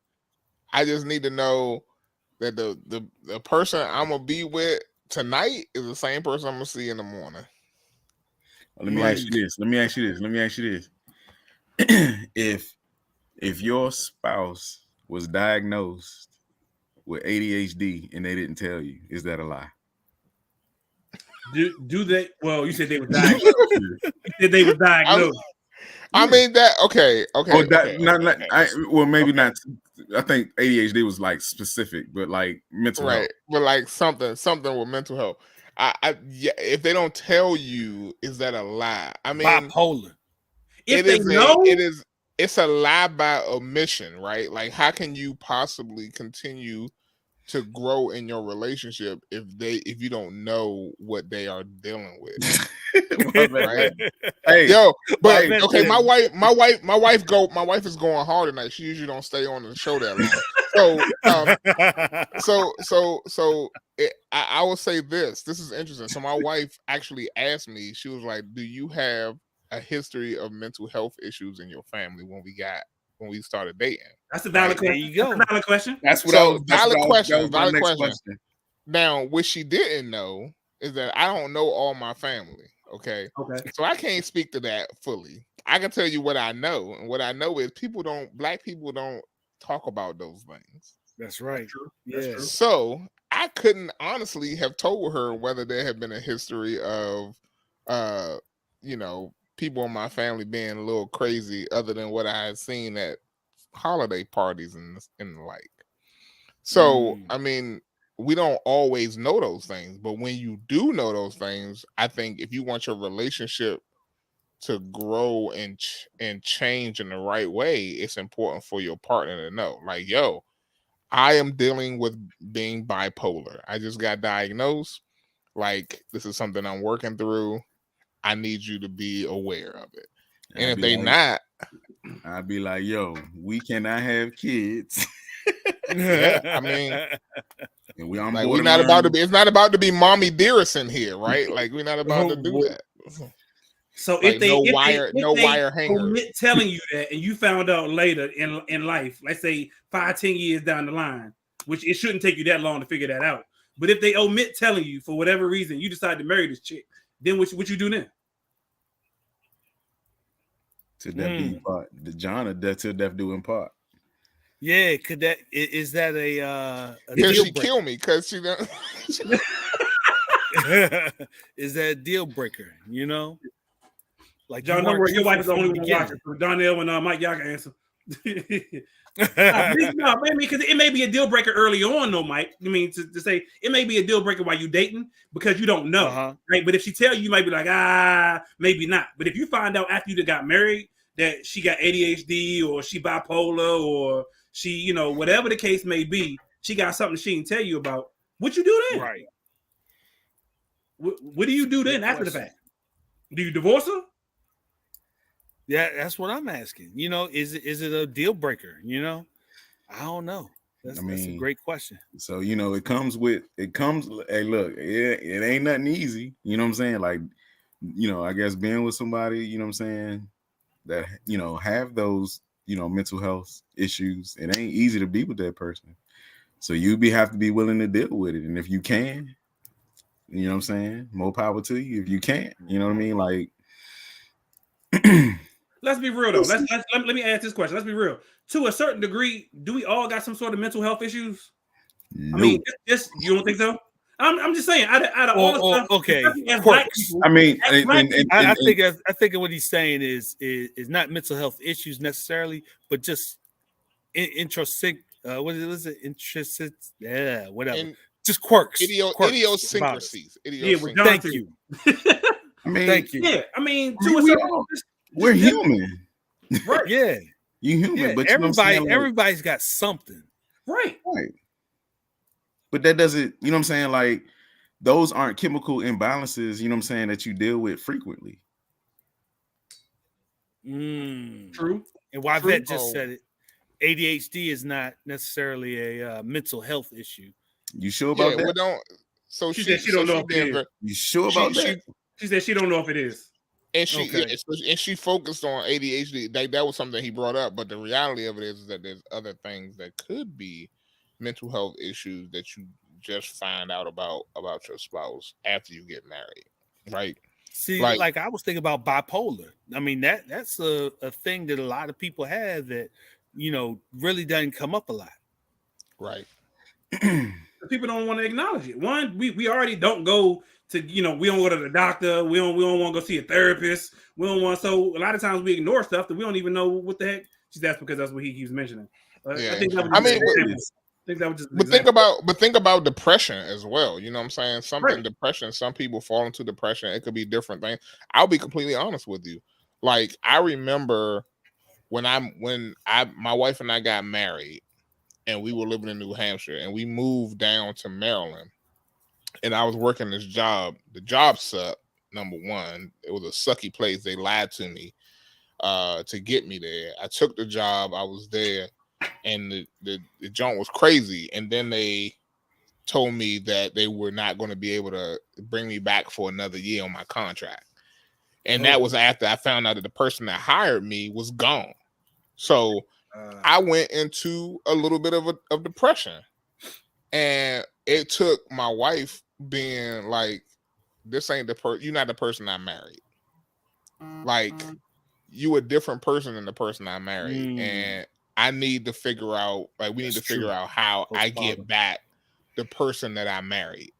I just need to know that the person I'm gonna be with tonight is the same person I'm gonna see in the morning. Let me ask you this. If your spouse was diagnosed with ADHD and they didn't tell you, is that a lie? Do they? Well, you said they were diagnosed. You said they were diagnosed. I mean that. Okay. Well, maybe not. I think ADHD was like specific, but like mental health. But like something with mental health. If they don't tell you, is that a lie? I mean, bipolar. It's a lie by omission, right? Like, how can you possibly continue to grow in your relationship if you don't know what they are dealing with? Right? Hey, but okay, my wife is going hard tonight. She usually don't stay on the show that long. I will say this is interesting. So my wife actually asked me, she was like, do you have a history of mental health issues in your family when we started dating? That's a valid question. There you go. That's a valid question. That's what valid question. Now, what she didn't know is that I don't know all my family. Okay. So I can't speak to that fully. I can tell you what I know, and what I know is black people don't talk about those things. That's right. That's true. So I couldn't honestly have told her whether there had been a history of, people in my family being a little crazy, other than what I had seen at holiday parties and the like. So I mean, we don't always know those things, but when you do know those things, I think if you want your relationship to grow and change in the right way, it's important for your partner to know, like, yo, I am dealing with being bipolar. I just got diagnosed. Like, this is something I'm working through. I need you to be aware of it. And if they not, I'd be like, yo, we cannot have kids. Yeah, I mean, and we're not about to be. It's not about to be mommy dearest in here, right? Like, we're not about to do that. So like, if they wire hangers omit telling you that, and you found out later in life, let's say 5-10 years down the line, which it shouldn't take you that long to figure that out. But if they omit telling you for whatever reason, you decide to marry this chick, then what you do then? To death do in part. The John of death till death do in part. Yeah, is that a deal she breaker? Kill me because she don't. Is that a deal breaker? Like John, don't worry, your wife is the only one watching. So Donnell and Mike, y'all can answer. No, because it may be a deal breaker early on, though, Mike. I mean, to say it may be a deal breaker while you dating because you don't know, right? But if she tell you, you might be like, maybe not. But if you find out after you got married that she got ADHD or she bipolar or she, whatever the case may be, she got something she didn't tell you about. What you do then? Right. What do you do then after the fact? Do you divorce her? Yeah, that's what I'm asking. Is it a deal breaker? I don't know. That's a great question. So it comes. Hey, look, it ain't nothing easy. You know what I'm saying? Like, I guess being with somebody, you know what I'm saying, that have those mental health issues. It ain't easy to be with that person. So you have to be willing to deal with it. And if you can, you know what I'm saying, more power to you. If you can't, you know what I mean, like. Let's be real though. Let me ask this question. Let's be real. To a certain degree, do we all got some sort of mental health issues? No. I mean, you don't think so? I'm just saying. Out of all the stuff, okay. People, I think what he's saying is not mental health issues necessarily, but just intrinsic. What is it? Intrinsic. Yeah, whatever. Just quirks. Idiosyncrasies. Thank you. Thank you. Yeah, I mean, we're human, right? Yeah, you human, yeah, but everybody's got something, right? But that doesn't, you know what I'm saying? Like, those aren't chemical imbalances, you know what I'm saying, that you deal with frequently. True. And Yvette just said it. ADHD is not necessarily a mental health issue. You sure about that? Well, so she said she don't know if it is. You sure about that? She said she don't know if it is. And she focused on ADHD. That was something he brought up. But the reality of it is that there's other things that could be mental health issues that you just find out about your spouse after you get married, right? See, like I was thinking about bipolar. I mean, that's a thing that a lot of people have that, really doesn't come up a lot. Right. People don't want to acknowledge it. One, we already don't go to, we don't go to the doctor. We don't want to go see a therapist. We don't want. So a lot of times we ignore stuff that we don't even know what the heck. That's because that's what he keeps mentioning. Yeah. I think that was just. But think about depression as well. You know what I'm saying? Right. Depression. Some people fall into depression. It could be different things. I'll be completely honest with you. Like, I remember when my wife and I got married, and we were living in New Hampshire, and we moved down to Maryland. And I was working this job. The job sucked, number one. It was a sucky place. They lied to me to get me there. I took the job. I was there, and the joint was crazy. And then they told me that they were not going to be able to bring me back for another year on my contract. And that was after I found out that the person that hired me was gone. So I went into a little bit of depression. And it took my wife being like, this ain't you're not the person I married. Like, you a different person than the person I married. And I need to figure out, we need to figure out how I get back the person that I married.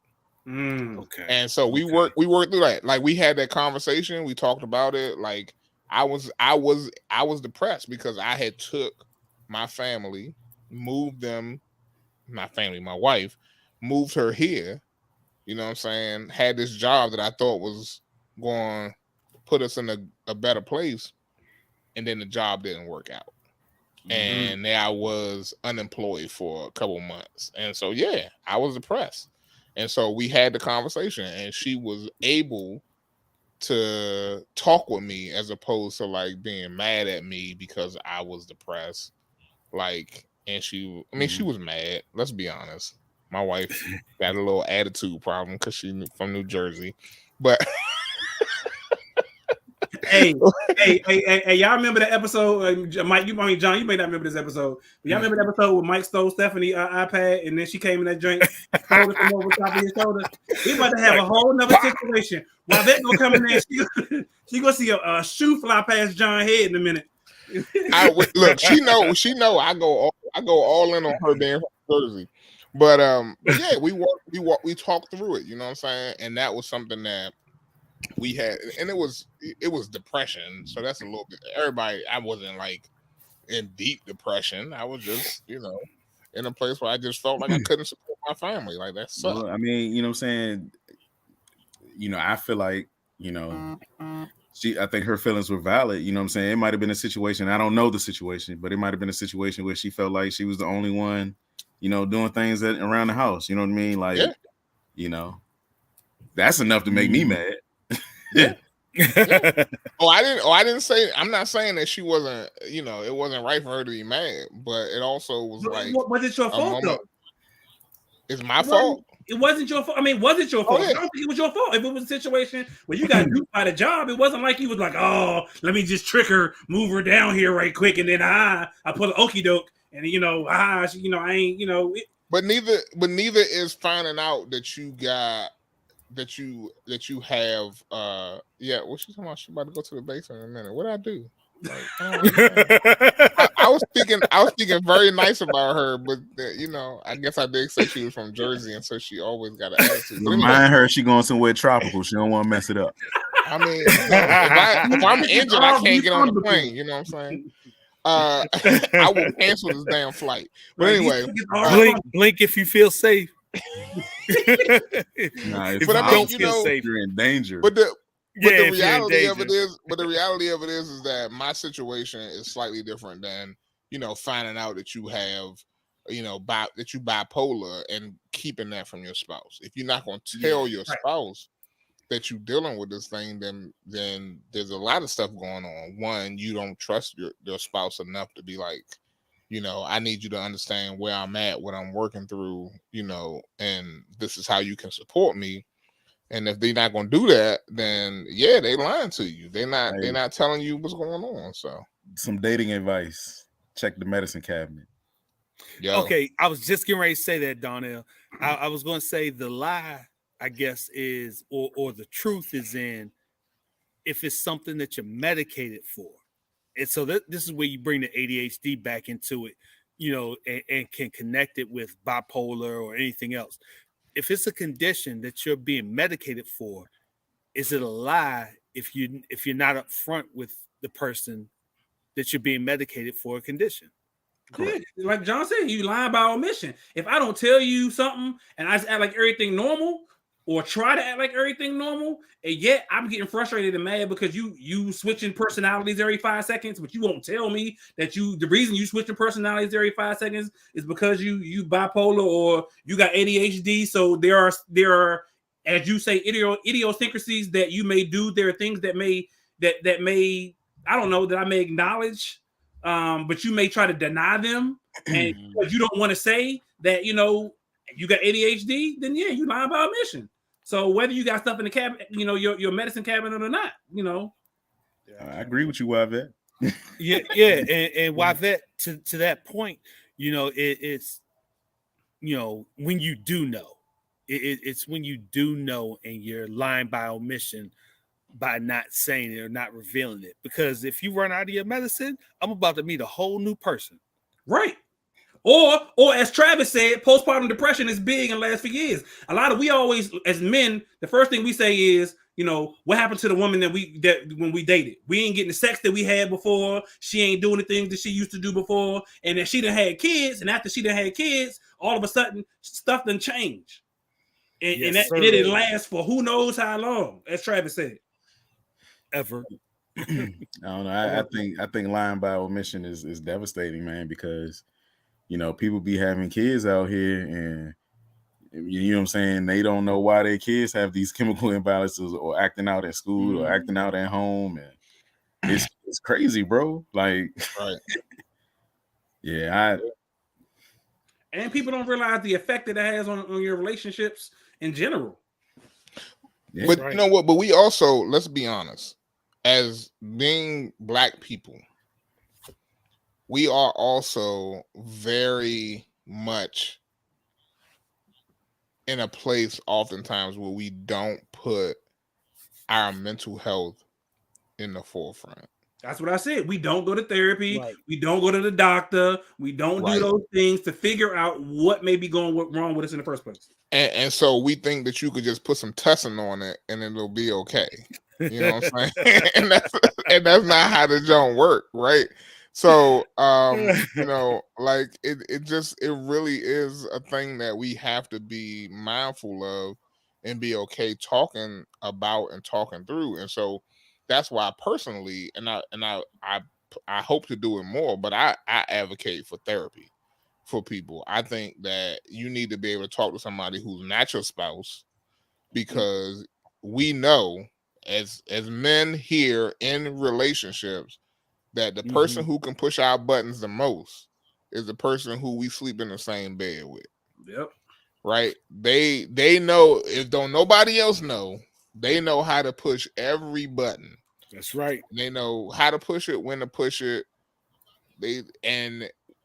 Okay. And so we worked through that. Like, we had that conversation. We talked about it. Like, I was depressed because I had took my family, moved them, my wife, moved her here, you know what I'm saying, had this job that I thought was going to put us in a better place, and then the job didn't work out. And then I was unemployed for a couple months. And so, yeah, I was depressed. And so we had the conversation, and she was able to talk with me as opposed to, like, being mad at me because I was depressed. Like, and she was mad. Let's be honest. My wife got a little attitude problem because she's from New Jersey. But hey, y'all remember the episode? Mike, John, you may not remember this episode. But y'all remember the episode where Mike stole Stephanie's iPad, and then she came in that joint, hold it from over top of his shoulder. We about to have a whole nother situation. While that gonna come in there, she gonna see a shoe fly past John's head in a minute. Look, she know I go all in on her being from Jersey. But yeah, we talked through it, you know what I'm saying? And that was something that we had, and it was depression. So that's a little bit. Everybody, I wasn't like in deep depression. I was just, in a place where I just felt like I couldn't support my family. Like that sucked. Well, I mean, you know what I'm saying? I feel like, I think her feelings were valid. You know what I'm saying? It might have been a situation. I don't know the situation, but it might have been a situation where she felt like she was the only one, doing things around the house. You know what I mean? Like, that's enough to make me mad. Yeah. Yeah. I didn't say, I'm not saying that she wasn't, it wasn't right for her to be mad, but it also was like, was it your fault though? It's my fault. It wasn't your fault. I mean, was it your fault? Yeah. I don't think it was your fault. If it was a situation where you got duped by the job, it wasn't like you was like, oh, let me just trick her, move her down here right quick, and then I put an okie doke, and I ain't, But neither is finding out that you got that you have what she talking about? She about to go to the basement in a minute. What did I do? Like, I was speaking very nice about her, but I guess I did say she was from Jersey, and so she always got an attitude. Remind her she going somewhere tropical. She don't want to mess it up. I mean, if I'm injured, I can't get on the plane. You know what I'm saying? I will cancel this damn flight. But anyway, blink if you feel safe. If I don't feel safe, you're in danger. But the reality of it is that my situation is slightly different than finding out that you have that you bipolar and keeping that from your spouse. If you're not going to tell your spouse that you're dealing with this thing, then there's a lot of stuff going on. One, you don't trust your spouse enough to be like, I need you to understand where I'm at, what I'm working through, and this is how you can support me. And if they're not going to do that, then they lying to you. They're not telling you what's going on. So some dating advice: check the medicine cabinet. Yo. Okay, I was just getting ready to say that, Donnell. I was going to say the lie, I guess, is or the truth is in if it's something that you're medicated for. And so this is where you bring the ADHD back into it, and can connect it with bipolar or anything else. If it's a condition that you're being medicated for, is it a lie if you're not upfront with the person that you're being medicated for a condition? Yeah, like John said, you lying by omission. If I don't tell you something and I just act like everything normal, or try to act like everything normal, and yet I'm getting frustrated and mad because you switching personalities every 5 seconds, but you won't tell me that the reason you switching personalities every 5 seconds is because you bipolar or you got ADHD. So there are, as you say, idiosyncrasies that you may do. There are things that may I don't know that I may acknowledge, but you may try to deny them, and because you don't want to say that you got ADHD, then you lying by omission. So whether you got stuff in the cabinet, your medicine cabinet or not, I agree with you, Wavette. And Wavette, to that point, it's when you do know, it's when you do know and you're lying by omission by not saying it or not revealing it. Because if you run out of your medicine, I'm about to meet a whole new person. Right. Or as Travis said, postpartum depression is big and lasts for years. We always, as men, the first thing we say is, what happened to the woman that when we dated? We ain't getting the sex that we had before. She ain't doing the things that she used to do before. And then she done had kids. And after she done had kids, all of a sudden stuff done changed. And it didn't last for who knows how long, as Travis said. Ever. I don't know. I think lying by omission is devastating, man, because people be having kids out here and you know what I'm saying, they don't know why their kids have these chemical imbalances or acting out at school or acting out at home, and it's crazy, bro. Like, right. And people don't realize the effect that it has on your relationships in general. Yeah, but you know what? But we also, let's be honest, as being Black people, we are also very much in a place oftentimes where we don't put our mental health in the forefront. That's what I said. We don't go to therapy. Right. We don't go to the doctor. We don't do Right. those things to figure out what may be going wrong with us in the first place. And so we think that you could just put some tussin on it and it'll be okay. You know what I'm saying? and that's not how the joint work, right? So you know, like it really is a thing that we have to be mindful of and be okay talking about and talking through. And so that's why personally, and I hope to do it more, but I advocate for therapy for people. I think that you need to be able to talk to somebody who's not your spouse, because we know as men here in relationships that the person who can push our buttons the most is the person who we sleep in the same bed with. Yep. Right? They know, if don't nobody else know, they know how to push every button. That's right. They know how to push it, when to push it.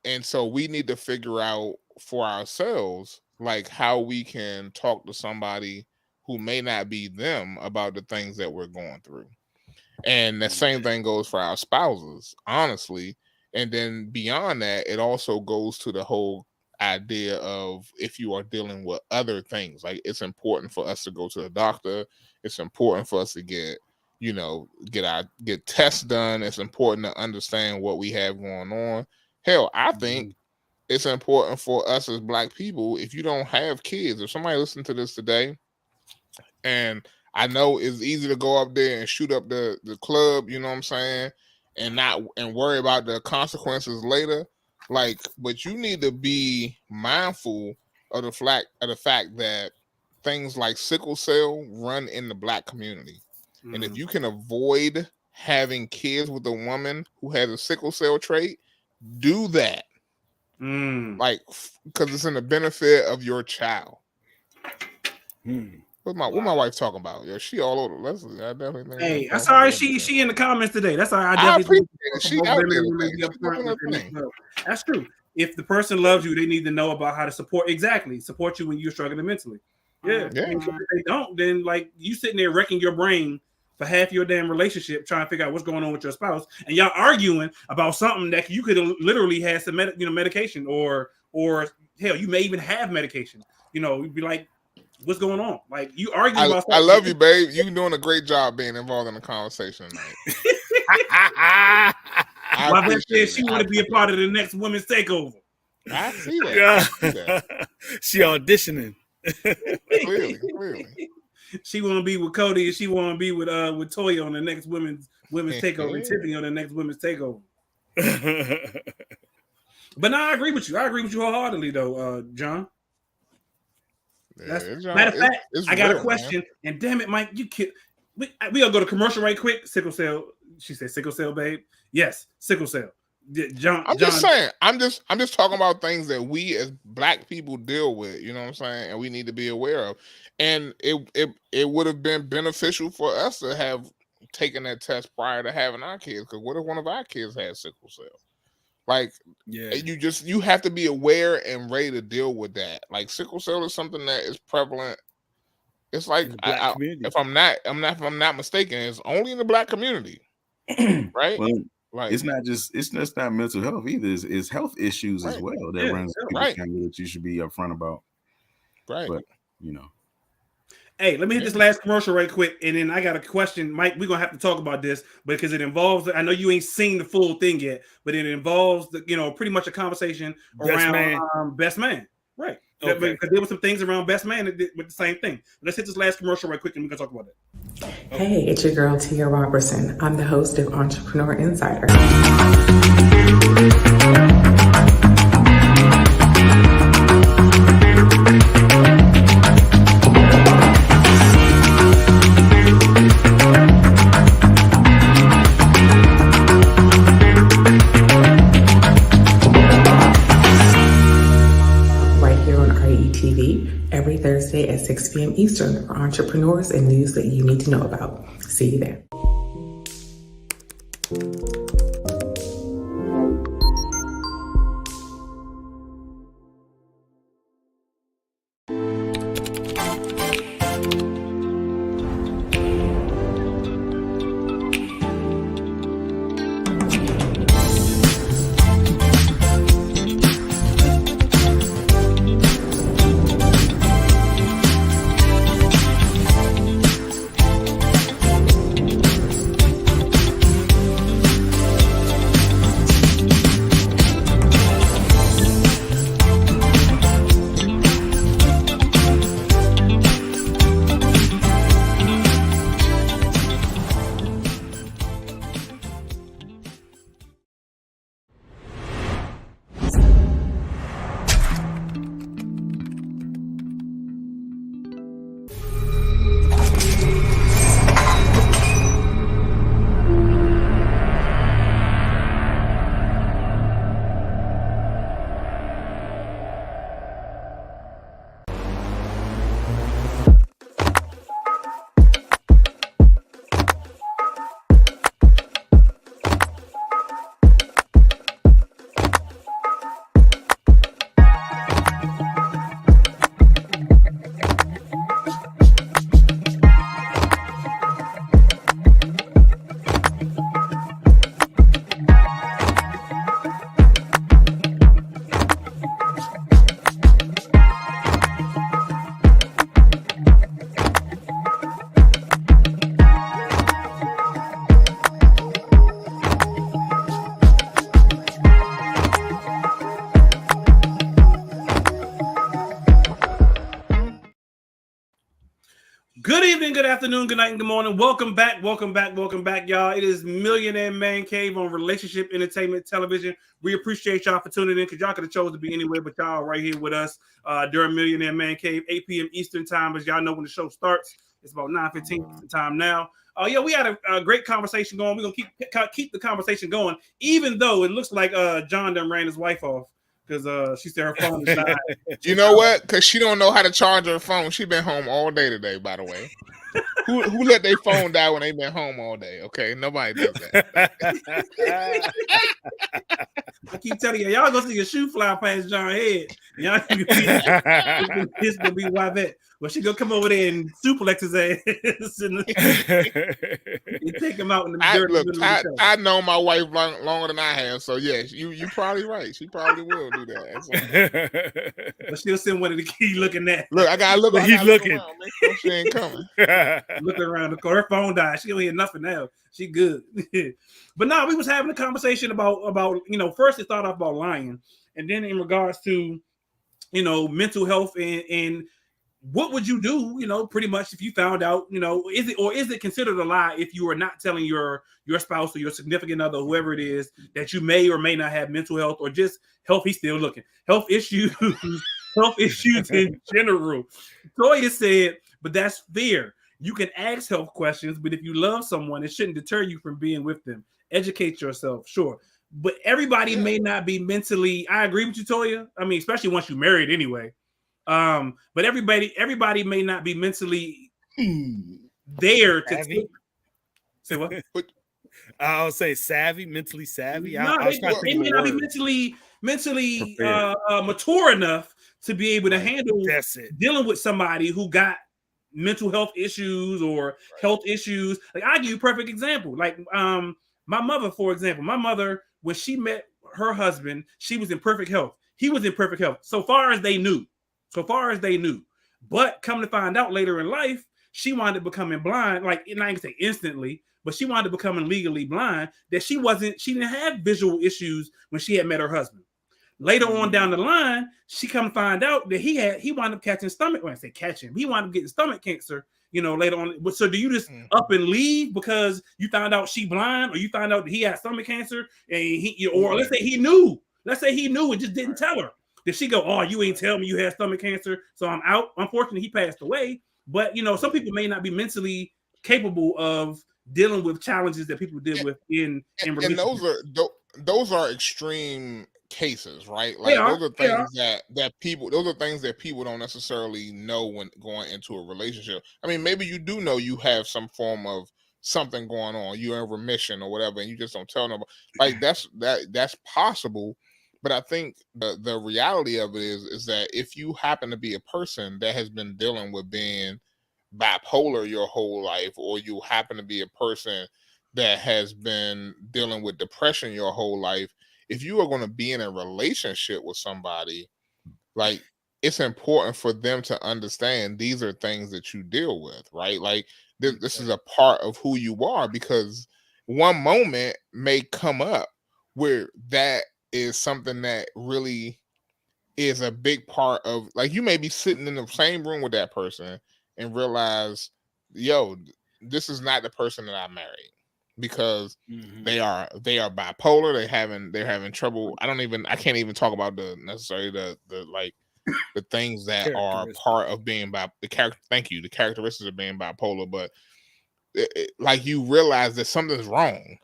And so we need to figure out for ourselves, like, how we can talk to somebody who may not be them about the things that we're going through. And the same thing goes for our spouses, honestly. And then beyond that, it also goes to the whole idea of if you are dealing with other things. Like, it's important for us to go to the doctor. It's important for us to get tests done. It's important to understand what we have going on. Hell, I think it's important for us as Black people, if you don't have kids, if somebody listening to this today, and I know it's easy to go up there and shoot up the club, you know what I'm saying, and worry about the consequences later. Like, but you need to be mindful of the fact that things like sickle cell run in the Black community. And if you can avoid having kids with a woman who has a sickle cell trait, do that. Like, because it's in the benefit of your child. What my wife talking about? Yeah, she all over. I definitely think. Hey, I'm sorry. She in the comments today. That's all right. I definitely appreciate it. She out there. That's true. If the person loves you, they need to know about how to support you when you're struggling mentally. Yeah. If they don't, then like you sitting there wrecking your brain for half your damn relationship trying to figure out what's going on with your spouse, and y'all arguing about something that you could have literally had some medication or hell, you may even have medication. You know, you'd be like, what's going on? Like, you argue about something. I love you, babe. You're doing a great job being involved in the conversation tonight. My best said she want to be a part of the next women's takeover. I see that. She auditioning. Clearly. She want to be with Cody, and she want to be with Toya on the next women's takeover, and Tiffany on the next women's takeover. But no, I agree with you. Wholeheartedly, though, John. Matter of fact, I got a question, and damn it, Mike, you kid. We gonna go to commercial right quick. Sickle cell. She said sickle cell, babe. Yes, sickle cell. Just saying. I'm just talking about things that we as Black people deal with. You know what I'm saying? And we need to be aware of. And it would have been beneficial for us to have taken that test prior to having our kids. Because what if one of our kids had sickle cell? Like, you have to be aware and ready to deal with that. Like, sickle cell is something that is prevalent. It's like, if I'm not mistaken, it's only in the Black community, right? Well, like, it's just not mental health either. It's health issues as well that runs people's family that you should be upfront about. Right. But you know. Hey, let me hit this last commercial right quick, and then I got a question, Mike. We're gonna have to talk about this because it involves. I know you ain't seen the full thing yet, but it involves pretty much a conversation around Best Man, right? Okay. Because there were some things around Best Man that did with the same thing. Let's hit this last commercial right quick, and we can talk about it. Okay. Hey, it's your girl Tia Robertson. I'm the host of Entrepreneur Insider. Every Thursday at 6 p.m. Eastern for entrepreneurs and news that you need to know about. See you there. evening, good afternoon, good night, and good morning. Welcome back, y'all. It is Millionaire Man Cave on Relationship Entertainment Television. We appreciate y'all for tuning in because y'all could have chose to be anywhere, but y'all right here with us during Millionaire Man Cave, 8 p.m. Eastern time. As y'all know, when the show starts, it's about 9:15 Eastern time now. We had a great conversation going. We're gonna keep the conversation going, even though it looks like John done ran his wife off. Because she said her phone is dying. You know what? Because she don't know how to charge her phone. She been home all day today, by the way. Who let their phone die when they been home all day? Okay, nobody does that. I keep telling y'all gonna see a shoe fly past John's head. Y'all it's gonna be Yvette. Well, she gonna come over there and suplex his ass and take him out in the dirt. Look, I know my wife longer than I have, so yes, you probably right. She probably will do that. But she'll send one of the key looking at. Look, I gotta look. He's looking. Around, make sure she ain't coming. Looking around the corner. Her phone died. She don't hear nothing now. She good. But now we was having a conversation about first it started off about lying, and then in regards to mental health and what would you do, pretty much if you found out, is it considered a lie if you are not telling your spouse or your significant other, whoever it is, that you may or may not have mental health or just health, he's still looking, health issues, health issues in general. Toya said, but that's fear. You can ask health questions, but if you love someone, it shouldn't deter you from being with them. Educate yourself, sure. But everybody may not be mentally, I agree with you, Toya. I mean, especially once you're married anyway. But everybody may not be mentally there to say what? I'll say mentally savvy. No, they may not be mentally mature enough to be able to handle dealing with somebody who got mental health issues or health issues. Like, I'll give you a perfect example. Like my mother, for example, when she met her husband, she was in perfect health. He was in perfect health. So far as they knew. But come to find out later in life, she wound up becoming blind, like, and I can say instantly, but she wound up becoming legally blind, that she didn't have visual issues when she had met her husband. Later on down the line, she come to find out that he wound up catching stomach, when I say catching, he wound up getting stomach cancer, later on. So do you just up and leave because you found out she blind, or you found out that he had stomach cancer, and or let's say he knew and just didn't tell her? Did she go, oh, you ain't tell me you had stomach cancer, so I'm out? Unfortunately, he passed away. But, some people may not be mentally capable of dealing with challenges that people deal with in relationships. And those are extreme cases, right? Like, those are things that people don't necessarily know when going into a relationship. I mean, maybe you do know you have some form of something going on, you're in remission or whatever, and you just don't tell nobody. Like, that's possible. But I think the reality of it is that if you happen to be a person that has been dealing with being bipolar your whole life, or you happen to be a person that has been dealing with depression your whole life, if you are going to be in a relationship with somebody, like, it's important for them to understand these are things that you deal with, right? Like, this is a part of who you are, because one moment may come up where that is something that really is a big part of, like, you may be sitting in the same room with that person and realize, yo, this is not the person that I married, because they are bipolar. They're having trouble. I can't even talk about the things that are part of being the characteristics of being bipolar, but like, you realize that something's wrong,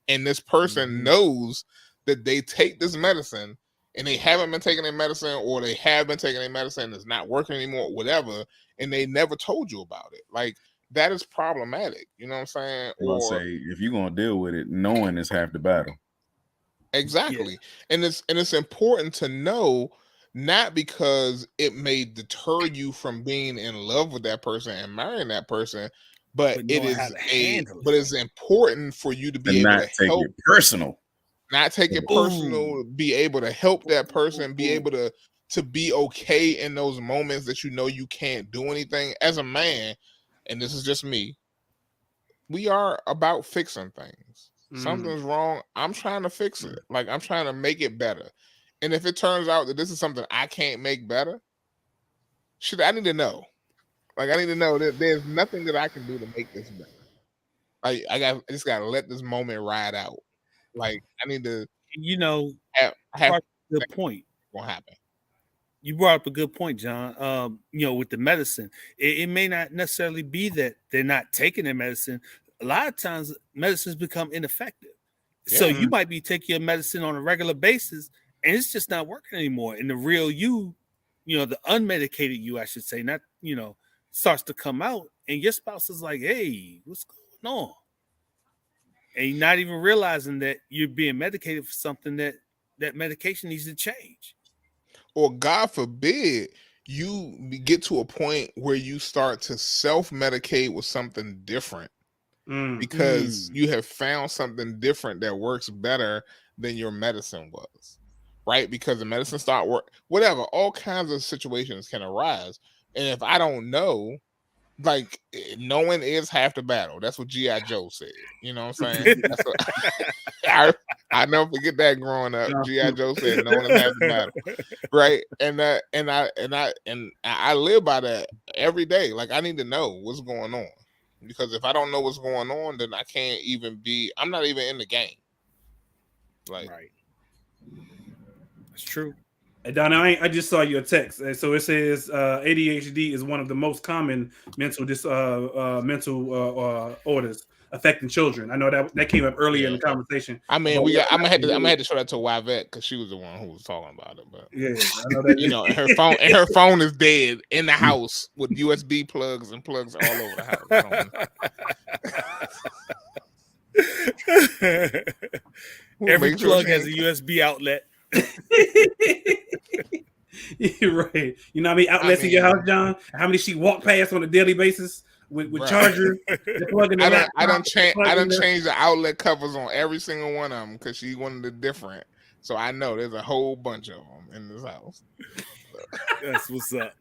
and this person knows that they take this medicine and they haven't been taking their medicine, or they have been taking their medicine and it's not working anymore, whatever, and they never told you about it. Like, that is problematic. You know what I'm saying? Or say, if you're gonna deal with it, knowing is half the battle. Exactly. Yeah. And it's important to know, not because it may deter you from being in love with that person and marrying that person, but it's important for you to be able to take it personal. Not take it personal, be able to help that person, be able to be okay in those moments that you can't do anything. As a man, and this is just me, we are about fixing things. Something's wrong, I'm trying to fix it. Like, I'm trying to make it better. And if it turns out that this is something I can't make better, I need to know. Like I need to know that there's nothing that I can do to make this better. Like I just gotta let this moment ride out. Like I need to, have a good point. Won't happen. You brought up a good point, John. With the medicine, it may not necessarily be that they're not taking their medicine. A lot of times, medicines become ineffective. Yeah. So you might be taking your medicine on a regular basis, and it's just not working anymore. And the real you, the unmedicated you, I should say, not starts to come out, and your spouse is like, "Hey, what's going on?" And you're not even realizing that you're being medicated for something that medication needs to change. Or God forbid you get to a point where you start to self-medicate with something different because you have found something different that works better than your medicine was, right? Because the medicine start work, whatever, all kinds of situations can arise. And if I don't know, like knowing is half the battle. That's what G.I. Joe said. You know what I'm saying? That's what, I never forget that growing up. G.I. Joe said knowing is half the battle. Right. And I live by that every day. Like I need to know what's going on. Because if I don't know what's going on, then I can't even I'm not even in the game. Like right. That's true. Hey, Donna, I just saw your text. So it says ADHD is one of the most common mental orders affecting children. I know that came up earlier in the conversation. I mean, I'm gonna have to show that to Yvette because she was the one who was talking about it. But yeah, I know that. and her phone is dead in the house with USB plugs and plugs all over the house. Every plug has a USB outlet. You're right. You know how many outlets in your house, John? How many she walk past on a daily basis with chargers? I don't change the outlet covers on every single one of them because she wanted it different. So I know there's a whole bunch of them in this house. That's what's up.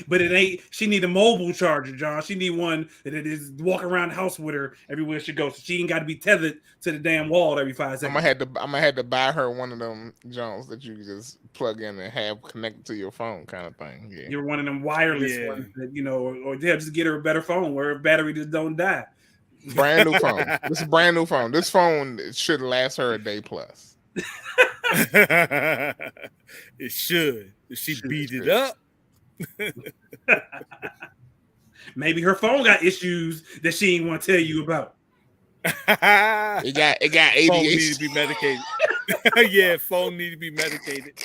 But it ain't. She need a mobile charger, John. She need one that is walk around the house with her everywhere she goes. So she ain't got to be tethered to the damn wall every 5 seconds. I'm gonna have to buy her one of them Jones that you just plug in and have connected to your phone, kind of thing. Yeah, you're one of them wireless ones that or just get her a better phone where her battery just don't die. Brand new phone. This is a brand new phone. This phone should last her a day plus. It should. If she beat it up. Maybe her phone got issues that she ain't want to tell you about. It got ADHD. Phone need to be medicated. Yeah, phone need to be medicated.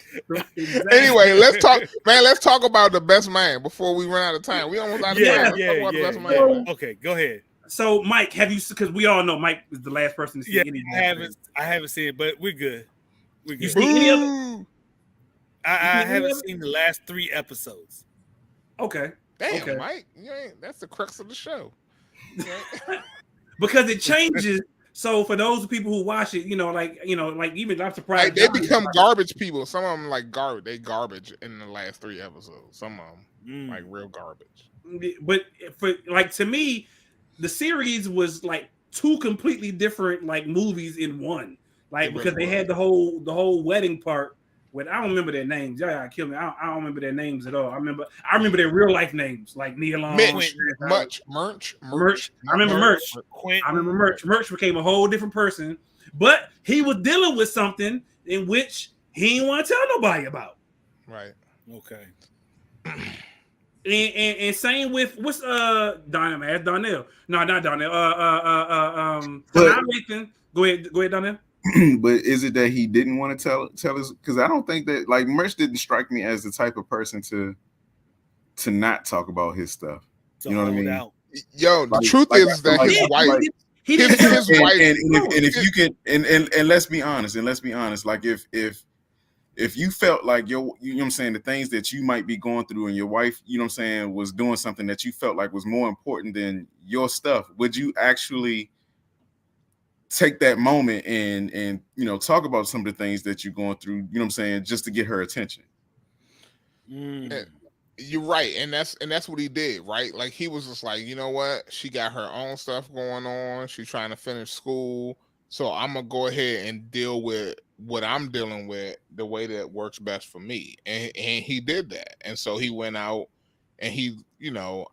Exactly. Anyway, let's talk about the best man before we run out of time. We almost out of time. Best man. Okay, go ahead. So, Mike, have you? Because we all know Mike is the last person to see any. I haven't seen it, but we're good. We're good. You seen any of it? I haven't seen the last 3 episodes. Okay. Damn, okay. Mike. That's the crux of the show. Because it changes. So for those people who watch it, like even I'm surprised. Like, they become garbage people. Some of them like garbage. They garbage in the last 3 episodes. Some of them like real garbage. But to me, the series was like 2 completely different like movies in one. Like because they had the whole wedding part. I don't remember their names. Y'all gotta kill me. I don't remember their names at all. I remember their real life names, like Neil Long, Merch. I remember Merch. I remember Merch. Merch became a whole different person, but he was dealing with something in which he didn't want to tell nobody about. Right. Okay. And same with what's Donnell. No, not Donnell. Nathan. Go ahead, Donnell. But is it that he didn't want to tell us? Because I don't think that like Merch didn't strike me as the type of person to not talk about his stuff. You know what I mean? Yo, the truth is that his wife. His wife. And if you can, and let's be honest. Like if you felt like you know what I'm saying, the things that you might be going through and your wife, you know what I'm saying, was doing something that you felt like was more important than your stuff, would you actually take that moment and talk about some of the things that you're going through, you know what I'm saying, just to get her attention? You're right, and that's what he did, right? Like he was just like, you know what, she got her own stuff going on, she's trying to finish school, So I'm gonna go ahead and deal with what I'm dealing with the way that works best for me. And he did that. And so he went out and he,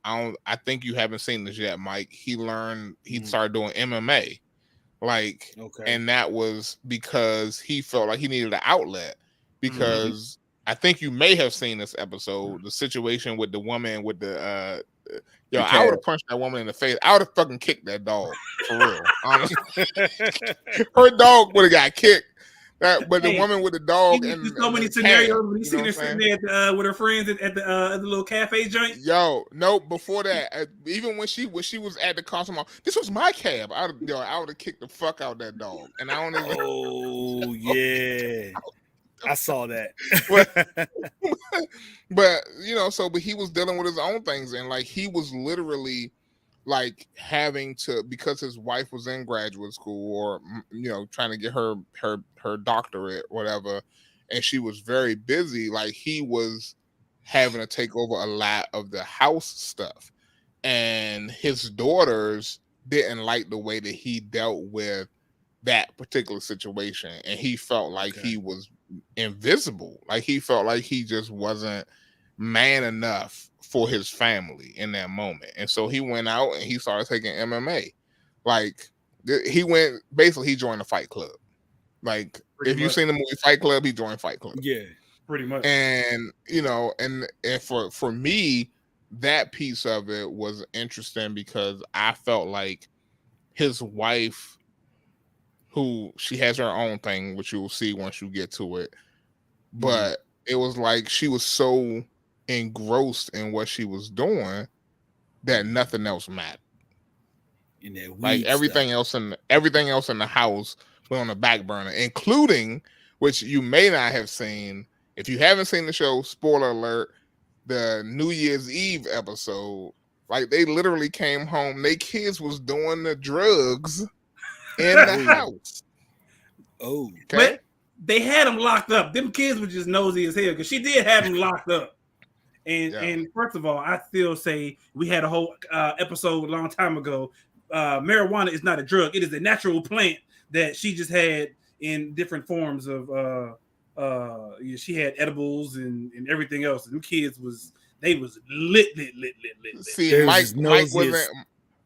I think you haven't seen this yet, Mike. He started doing MMA. Like, and that was because he felt like he needed an outlet. Because I think you may have seen this episode, the situation with the woman with the I would have punched that woman in the face. I would have fucking kicked that dog for real. Honestly, her dog would have got kicked. But the woman with the dog and there's so many scenarios. When you see her sitting there with her friends at the little cafe joint. Yo, no, before that, even when she was at the customer, this was my cab. I would have kicked the fuck out that dog. And I don't even. Oh yeah. I saw that. but but he was dealing with his own things, and like he was literally like having to, because his wife was in graduate school or trying to get her doctorate, whatever, and she was very busy. Like he was having to take over a lot of the house stuff, and his daughters didn't like the way that he dealt with that particular situation, and he felt like he was invisible. Like he felt like he just wasn't man enough for his family in that moment. And so he went out and he started taking MMA. Like he joined the Fight Club. Like if you've seen the movie Fight Club, he joined Fight Club. Yeah, pretty much. And and for me, that piece of it was interesting because I felt like his wife, who she has her own thing, which you will see once you get to it. But it was like she was so engrossed in what she was doing that nothing else mattered. Like everything else in the house went on the back burner, including, which you may not have seen. If you haven't seen the show, spoiler alert, the New Year's Eve episode, like they literally came home, they kids was doing the drugs in the house. Oh, okay. But they had them locked up. Them kids were just nosy as hell because she did have them locked up. And first of all, I still say we had a whole episode a long time ago. Marijuana is not a drug; it is a natural plant that she just had in different forms of. She had edibles and everything else. And them kids was lit. See,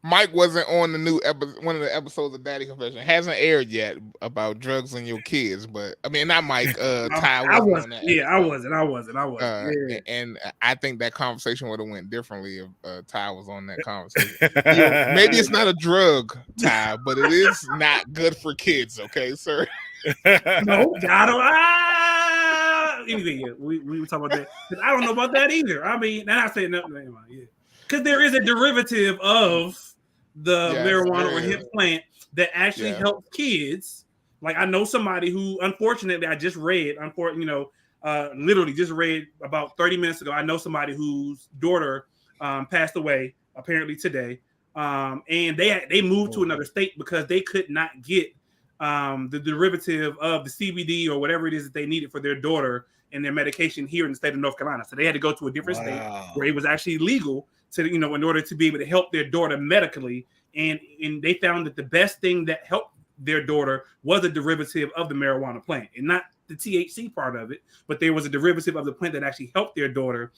Mike wasn't on the new one of the episodes of Daddy Confession. It hasn't aired yet about drugs and your kids, but I mean not Mike. Ty wasn't on that. Yeah, I wasn't. Yeah. And I think that conversation would have went differently if Ty was on that conversation. Maybe it's not a drug, Ty, but it is not good for kids. Okay, sir. No, I don't. Anything? Yeah, we were talking about that. I don't know about that either. I mean, and I say nothing. Yeah, because there is a derivative of the marijuana or hemp plant that actually helps kids. Like I know somebody who, unfortunately, I just read, literally just read about 30 minutes ago. I know somebody whose daughter passed away apparently today, and they moved to another state because they could not get the derivative of the CBD or whatever it is that they needed for their daughter and their medication here in the state of North Carolina. So they had to go to a different state where it was actually legal to, in order to be able to help their daughter medically. And they found that the best thing that helped their daughter was a derivative of the marijuana plant, and not the THC part of it, but there was a derivative of the plant that actually helped their daughter,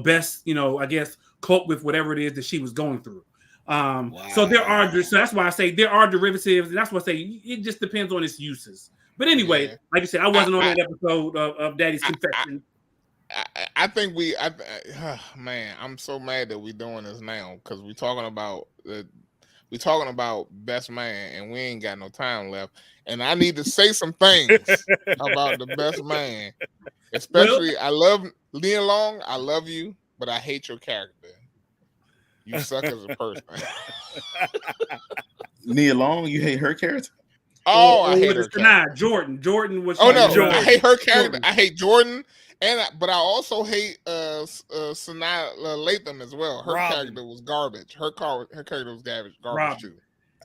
best, I guess, cope with whatever it is that she was going through. So that's why I say there are derivatives, and that's why I say it just depends on its uses. But anyway, like I said, I wasn't on that episode of Daddy's Confession. I think man, I'm so mad that we're doing this now because we're talking about Best Man and we ain't got no time left. And I need to say some things about the Best Man. Especially, I love Nia Long. I love you, but I hate your character. You suck as a person. Nia Long, you hate her character? Oh, I hate her character. Jordan was. Oh no, Jordan. I hate her character. Jordan. I hate Jordan, but I also hate Sanaa Lathan as well. Her character was garbage. Her character was garbage too.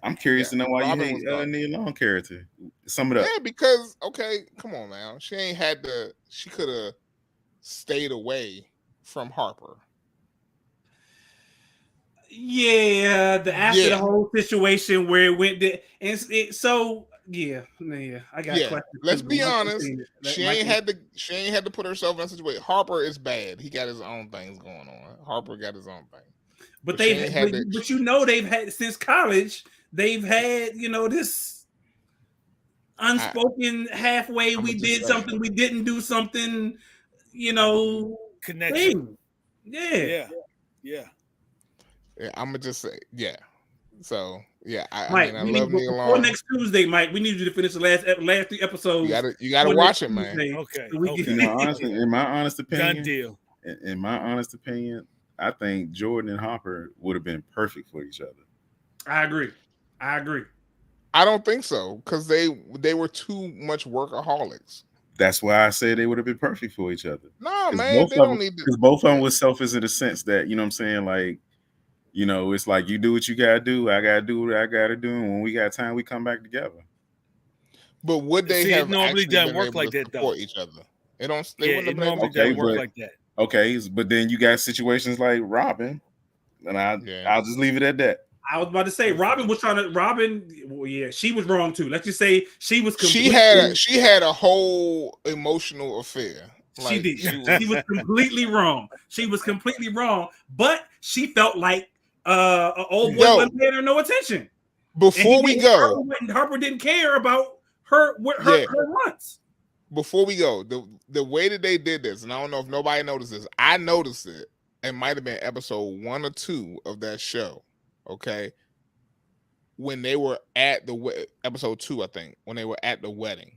I'm curious to know why you hate Nia Long character. Sum it up. Yeah, because come on, man. She could have stayed away from Harper. Yeah, the whole situation where it went, I got questions. Let's too, be but honest. She ain't had to put herself in a situation. Harper is bad. He got his own things going on. Harper got his own thing. But they've had since college. They've had this unspoken halfway. We did something. We didn't do something. Connection. Thing. Yeah. I'm gonna just say, yeah. So yeah, Mike, I love Neil before next Tuesday, Mike. We need you to finish the last 3 episodes. You gotta watch it, man. Okay. Honestly, in my honest opinion, done deal. In my honest opinion, I think Jordan and Hopper would have been perfect for each other. I agree. I don't think so because they were too much workaholics. That's why I said they would have been perfect for each other. No, man, they don't need to. Because both of them was selfish in the sense that, you know what I'm saying, like, it's like you do what you gotta do, I gotta do what I gotta do, and when we got time, we come back together. But would they have normally done work like that support each other? They wouldn't have normally done work like that. Okay, but then you got situations like Robin, and I'll just leave it at that. I was about to say Robin was trying to. Well, yeah, she was wrong too. Let's just say she was. She had a whole emotional affair. She did. She was completely wrong. She was completely wrong. But she felt like an old boy wasn't paying her no attention. Before we go, Harper didn't care about her wants. Before we go, the way that they did this, and I don't know if nobody noticed this. I noticed it. It might have been episode 1 or 2 of that show. Okay, when they were at the episode 2, I think, when they were at the wedding,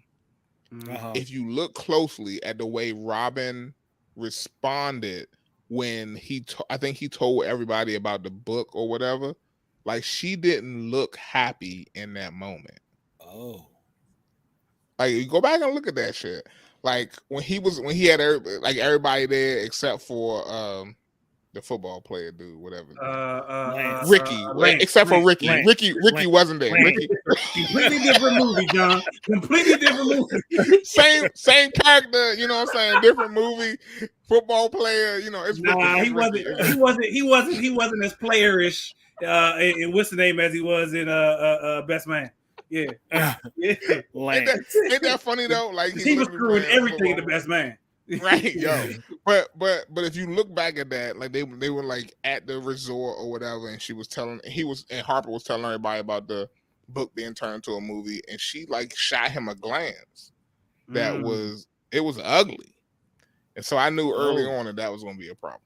if you look closely at the way Robin responded when I think he told everybody about the book or whatever, like she didn't look happy in that moment. Oh, like you go back and look at that shit. Like when he had everybody there except for the football player dude, whatever. Ricky, except for Ricky. Ricky wasn't there. Ricky. Completely different movie, John. Completely different movie. Same character, you know what I'm saying? Different movie. Football player, it's Ricky. He wasn't as playerish in what's the name as he was in Best Man. Yeah. Ain't that funny though? Like he was screwing everything in the Best Man. Right, yo. But if you look back at that, like they were like at the resort or whatever, and Harper was telling everybody about the book being turned into a movie, and she like shot him a glance that was ugly, and so I knew early on that was going to be a problem.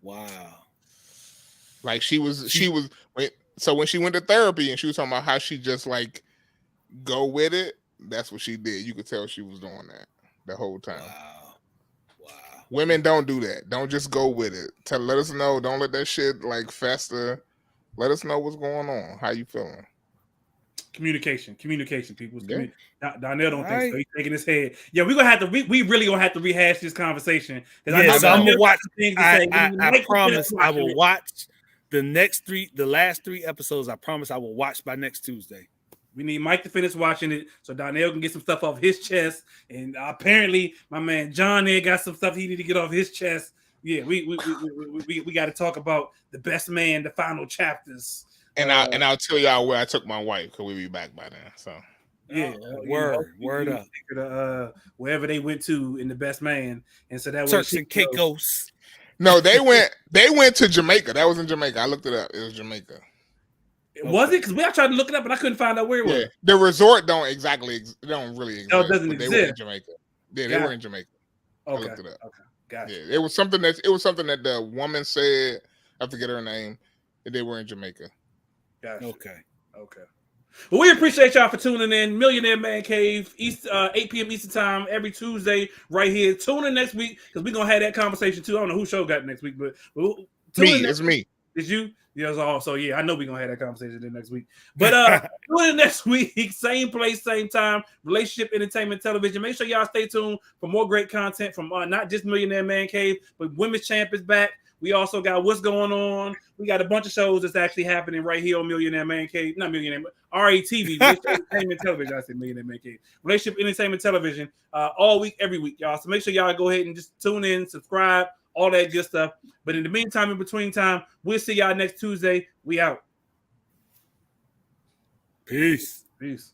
Wow. Like she was so when she went to therapy and she was talking about how she just like go with it, that's what she did. You could tell she was doing that the whole time. Wow. Women don't do that. Don't just go with it. Let us know. Don't let that shit like fester. Let us know what's going on. How you feeling? Communication, people. Yeah. Donnell don't think so. He's shaking his head. Yeah, we're gonna have to. We really gonna have to rehash this conversation. Yes, I'm gonna watch. I promise I will watch the last 3 episodes. I promise I will watch by next Tuesday. We need Mike to finish watching it so Donnell can get some stuff off his chest. And apparently, my man John there got some stuff he need to get off his chest. Yeah, we got to talk about the Best Man, the final chapters. And I'll tell y'all where I took my wife because we'll be back by then. So yeah, word up. Wherever they went to in the Best Man, and so that was Turks and Caicos. No, they went to Jamaica. That was in Jamaica. I looked it up. It was Jamaica. Was it? Because I tried to look it up, but I couldn't find out where it was. Yeah. The resort don't really exist. No, it doesn't exist. They were in Jamaica. Yeah, they were in Jamaica. Okay. I looked it up. Okay, gotcha. Yeah, it was something that the woman said. I forget her name. That they were in Jamaica. Gotcha. Okay. Well, we appreciate y'all for tuning in. Millionaire Man Cave, 8 p.m. Eastern Time every Tuesday right here. Tune in next week because we're gonna have that conversation too. I don't know who show got next week, but it's me. Did you? Yeah, so yeah, I know we're gonna have that conversation then next week. But tune in next week, same place, same time, Relationship Entertainment Television. Make sure y'all stay tuned for more great content from not just Millionaire Man Cave, but Women's Champ is back. We also got What's Going On. We got a bunch of shows that's actually happening right here on Millionaire Man Cave. Not Millionaire, RETV, Relationship Entertainment Television. I said Millionaire Man Cave. Relationship Entertainment Television all week, every week, y'all. So make sure y'all go ahead and just tune in, subscribe, all that good stuff. But in the meantime, in between time, we'll see y'all next Tuesday. We out. Peace. Peace.